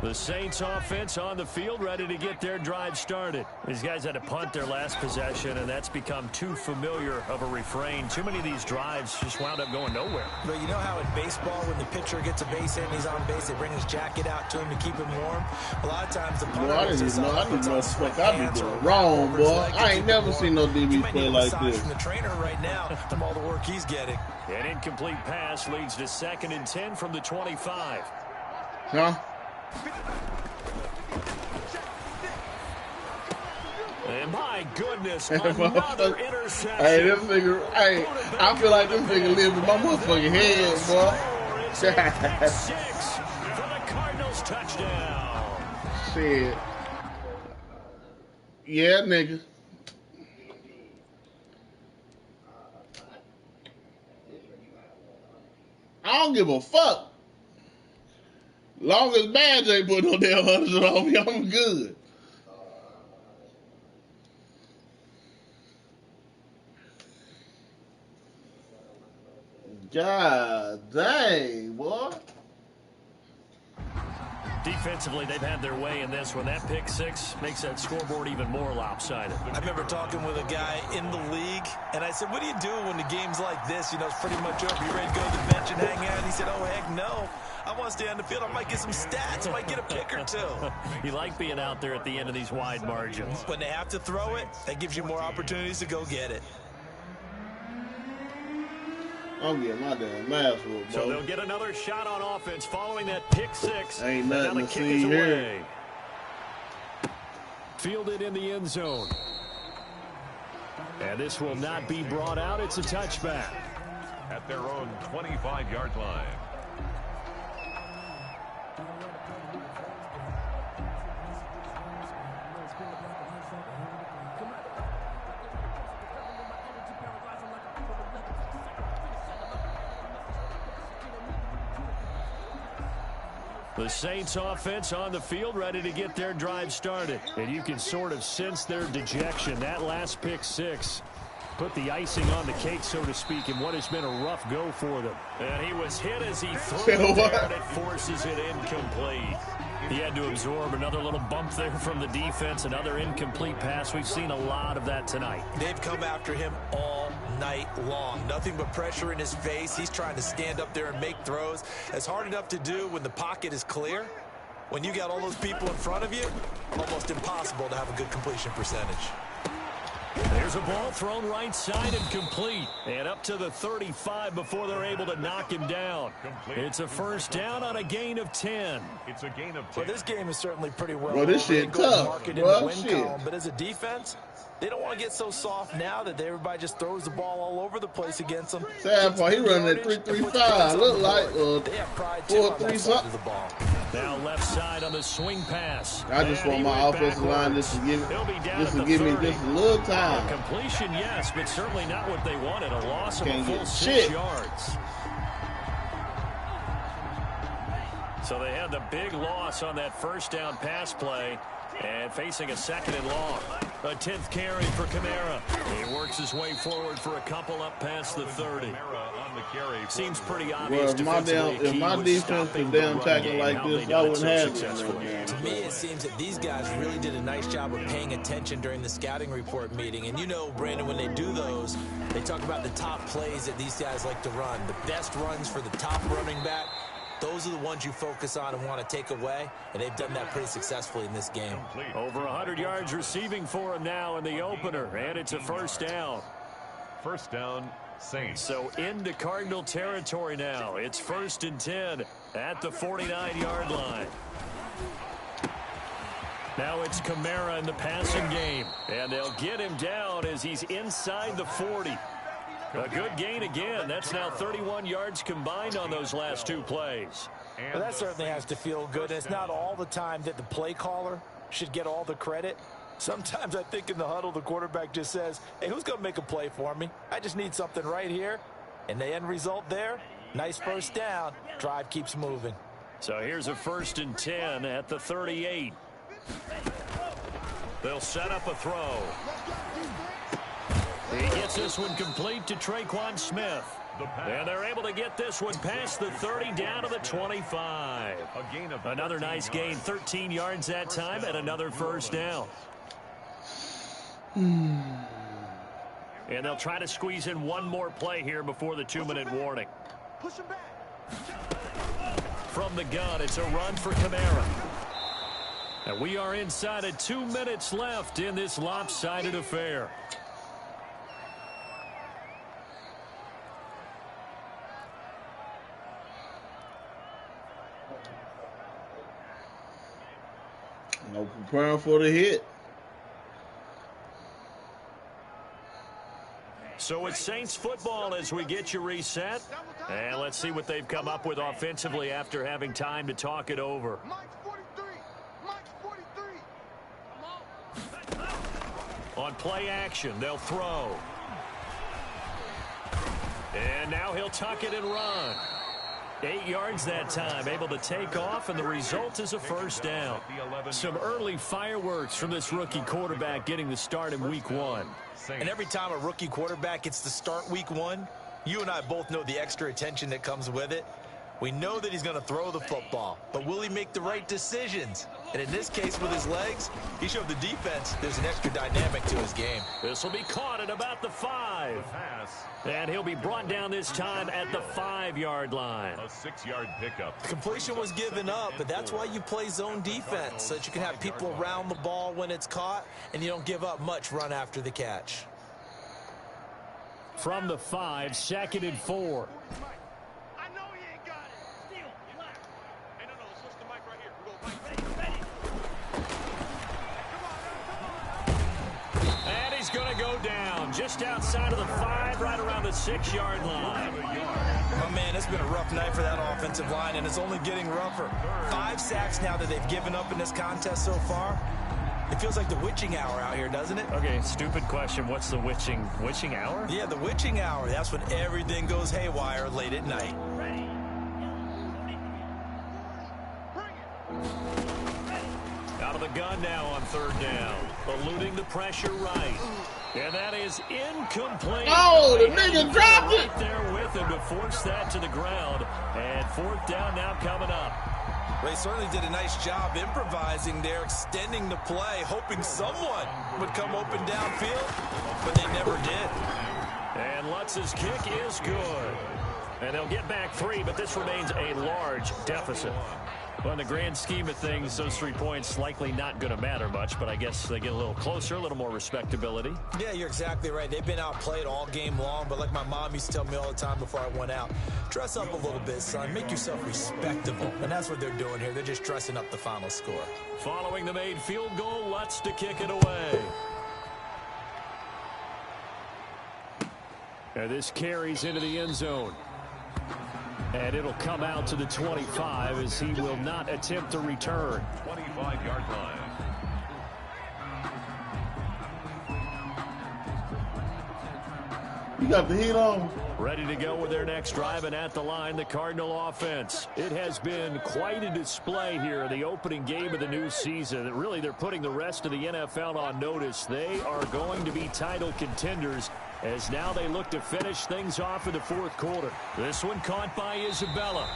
The Saints offense on the field, ready to get their drive started. These guys had to punt their last possession, and that's become too familiar of a refrain. Too many of these drives just wound up going nowhere. But you know how in baseball, when the pitcher gets a base hit and he's on base, they bring his jacket out to him to keep him warm? A lot of times the punter I didn't know what the fuck I be doing wrong, boy. I ain't never seen no DB play like this. From the trainer right now from all the work he's getting. An incomplete pass leads to 2nd and 10 from the 25. Huh? And my goodness, another interception. Hey, this nigga, hey, I feel like this nigga lives in my motherfucking head, boy. 6 for the Cardinals touchdown. Shit. Yeah, nigga. I don't give a fuck. Long as Badge ain't put no damn 100 on me, I'm good. God dang, boy. Defensively, they've had their way in this one. That pick 6 makes that scoreboard even more lopsided. I remember talking with a guy in the league, and I said, what do you do when the game's like this? You know, it's pretty much over. You ready to go to the bench and hang out? And he said, oh, heck no. I want to stay on the field. I might get some stats. I might get a pick or 2. You like being out there at the end of these wide margins. When they have to throw it, that gives you more opportunities to go get it. I'm getting my damn mask whooped, So bro. they'll get another shot on offense following that pick 6. Ain't Now nothing the to kick see is here. away. Fielded in the end zone. And this will not be brought out. It's a touchback. At their own 25-yard line. The Saints offense on the field, ready to get their drive started. And you can sort of sense their dejection. That last pick six put the icing on the cake, so to speak, in what has been a rough go for them. And he was hit as he threw it there, and it forces it incomplete. He had to absorb another little bump there from the defense, another incomplete pass. We've seen a lot of that tonight. They've come after him all night long. Nothing but pressure in his face. He's trying to stand up there and make throws. It's hard enough to do when the pocket is clear. When you got all those people in front of you, almost impossible to have a good completion percentage. There's a ball thrown right side and complete. And up to the 35 before they're able to knock him down. It's a first down on a gain of 10. It's a gain of 10. Well, this game is certainly pretty well. Well, this shit tough. Well, shit. But as a defense, they don't want to get so soft now that everybody just throws the ball all over the place against them. Sad part, he running at 3-3-5. Look like 4-3 something. Now left side on the swing pass. I just want my offensive line just to give me just a little time. A completion, yes, but certainly not what they wanted. A loss of a full 6 yards. So they had the big loss on that first down pass play. And facing a second and long. A 10th carry for Kamara. He works his way forward for a couple up past the 30. Seems pretty obvious. Well, if my defense is down tackling like this, I wouldn't have it. To me, it seems that these guys really did a nice job of paying attention during the scouting report meeting. And you know, Brandon, when they do those, they talk about the top plays that these guys like to run. The best runs for the top running back. Those are the ones you focus on and want to take away, and they've done that pretty successfully in this game. Over 100 yards receiving for him now in the opener, and it's a first down. First down, Saints. So into Cardinal territory now. It's 1st and 10 at the 49-yard line. Now it's Kamara in the passing game, and they'll get him down as he's inside the 40. A good gain again. That's now 31 yards combined on those last 2 plays. Well, that certainly has to feel good. It's not all the time that the play caller should get all the credit. Sometimes I think in the huddle, the quarterback just says, hey, who's going to make a play for me? I just need something right here. And the end result there, nice first down. Drive keeps moving. So here's a 1st and 10 at the 38. They'll set up a throw. He gets this one complete to Traquan Smith. And they're able to get this one past the 30 down to the 25. Another nice gain, 13 yards that time, and another first down. And they'll try to squeeze in one more play here before the 2-minute warning. From the gun, it's a run for Kamara. And we are inside of 2 minutes left in this lopsided affair. No preparing for the hit. So it's Saints football as we get you reset. And let's see what they've come up with offensively after having time to talk it over. On play action, they'll throw. And now he'll tuck it and run. 8 yards that time, able to take off, and the result is a first down. Some early fireworks from this rookie quarterback getting the start in week 1. And every time a rookie quarterback gets to start week 1, you and I both know the extra attention that comes with it. We know that he's going to throw the football, but will he make the right decisions? And in this case, with his legs, he showed the defense there's an extra dynamic to his game. This will be caught at about the 5. And he'll be brought down this time at the 5-yard line. A 6-yard pickup. The completion was given up, but that's why you play zone defense, so that you can have people around the ball when it's caught, and you don't give up much run after the catch. From the 5, 2nd and 4. And he's going to go down just outside of the 5, right around the 6-yard line. Oh, man, it's been a rough night for that offensive line, and it's only getting rougher. 5 sacks now that they've given up in this contest so far. It feels like the witching hour out here, doesn't it? Okay, stupid question. What's the witching hour? Yeah, the witching hour. That's when everything goes haywire late at night. run now on third down. Eluding the pressure right. And that is incomplete. Oh, the nigga dropped it. Right there with him to force that to the ground. And fourth down now coming up. They certainly did a nice job improvising there, extending the play, hoping someone would come open downfield, but they never did. And Lutz's kick is good. And they'll get back 3, but this remains a large deficit. Well, in the grand scheme of things, those 3 points likely not going to matter much, but I guess they get a little closer, a little more respectability. Yeah, you're exactly right. They've been outplayed all game long, but like my mom used to tell me all the time before I went out, dress up a little bit, son. Make yourself respectable. And that's what they're doing here. They're just dressing up the final score. Following the made field goal, Lutz to kick it away. And this carries into the end zone. And it'll come out to the 25 as he will not attempt to return. 25-yard line. You got the heat on. Ready to go with their next drive, and at the line, the Cardinal offense. It has been quite a display here in the opening game of the new season. Really, they're putting the rest of the NFL on notice. They are going to be title contenders as now they look to finish things off in the fourth quarter. This one caught by Isabella.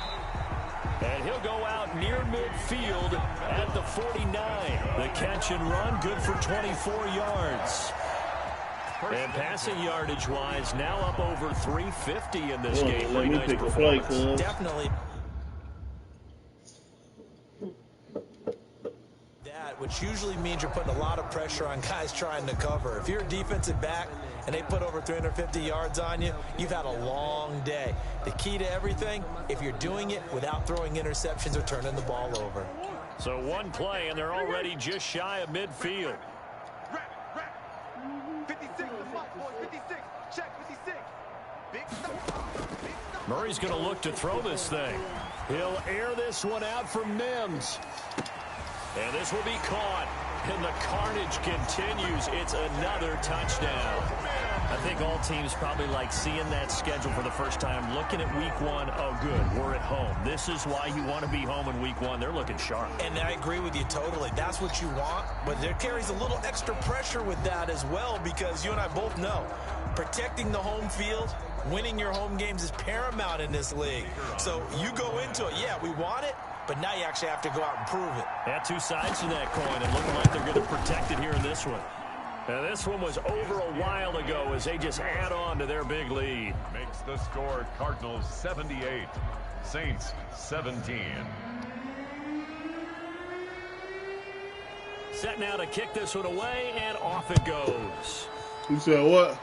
And he'll go out near midfield at the 49. The catch and run, good for 24 yards. And passing yardage-wise, now up over 350 in this game. Let me nice pick a play, cuz. Definitely. That, which usually means you're putting a lot of pressure on guys trying to cover. If you're a defensive back and they put over 350 yards on you, you've had a long day. The key to everything, if you're doing it without throwing interceptions or turning the ball over. So one play, and they're already just shy of midfield. 56, the muck boy, 56. Check 56. Big stop. Murray's going to look to throw this thing. He'll air this one out for Mims. And this will be caught. And the carnage continues. It's another touchdown. I think all teams probably like seeing that schedule for the first time, looking at week 1. Oh, good, we're at home. This is why you want to be home in week 1. They're looking sharp. And I agree with you totally. That's what you want, but there carries a little extra pressure with that as well, because you and I both know protecting the home field, winning your home games is paramount in this league. So you go into it, yeah, we want it, but now you actually have to go out and prove it. Yeah, 2 sides to that coin, and looking like they're going to protect it here in this one. And this one was over a while ago as they just add on to their big lead. Makes the score Cardinals 78, Saints 17. Set now to kick this one away, and off it goes. You said what?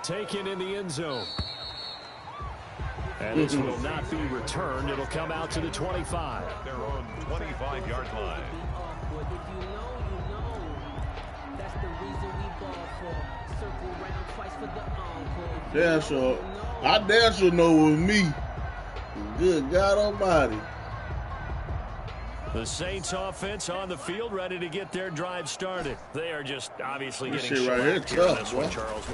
Taken in the end zone. And this will not be returned. It'll come out to the 25. Their own 25-yard line. Damn sure. I damn sure know it was me. Good God Almighty. The Saints offense on the field, ready to get their drive started. They are just obviously This getting shit right here shellacked here in tough, this one, boy. Charles.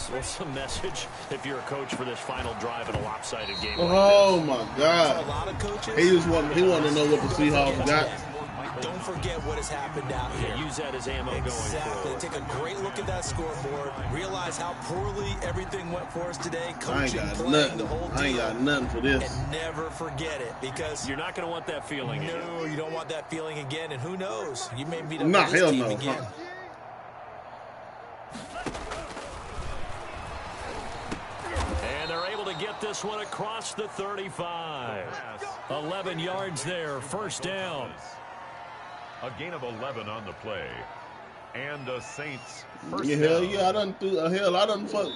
What's the message if you're a coach for this final drive in a lopsided game? Oh like my A God. lot of coaches, He wanted to know what the Seahawks got. don't forget what has happened out here. Yeah, use that as ammo Exactly. going forward. Take a great look at that scoreboard. Realize how poorly everything went for us today. I ain't Coaching, got playing, nothing. the whole I ain't deal. got nothing for this. And never forget it, because You're not going to want that feeling again. no, you don't want that feeling again. And who knows? You may meet up Nah, with this hell team no. again. And they're able to get this one across the 35. 11 yards there, first down. A gain of 11 on the play. And the Saints first Yeah, hell down. yeah, I done fuck.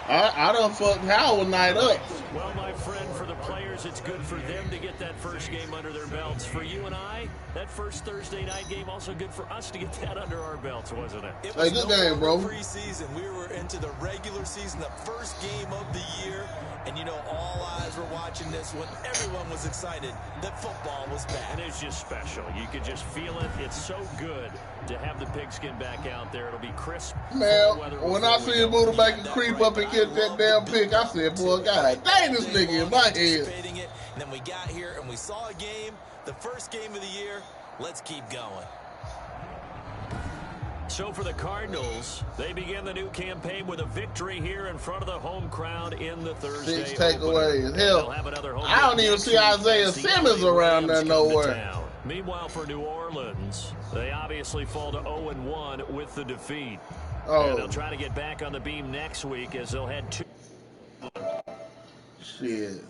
I done fucked Howard night up. Well, my friend, for the players, it's good for them to get that first game under their belts. For you and I, that first Thursday night game, also good for us to get that under our belts, wasn't it? It Hey, was good no game, bro. longer preseason. We were into the regular season, the first game of the year. And, you know, all eyes were watching this when everyone was excited that football was back. And it's just special. You could just feel it. It's so good to have the pigskin back out there. It'll be crisp. Man, full weather when I before we see a go. Buddha make a creep up and get that damn pick, I said, boy, God dang, this nigga in my head. hitting it. And then we got here and we saw a game, the first game of the year. Let's keep going. So for the Cardinals, they begin the new campaign with a victory here in front of the home crowd in the Thursday 6 takeaways. Hell, I don't even see Isaiah Simmons around there nowhere. Meanwhile, for New Orleans, they obviously fall to 0-1 with the defeat. Oh. And they'll try to get back on the beam next week as they'll head to... Shit.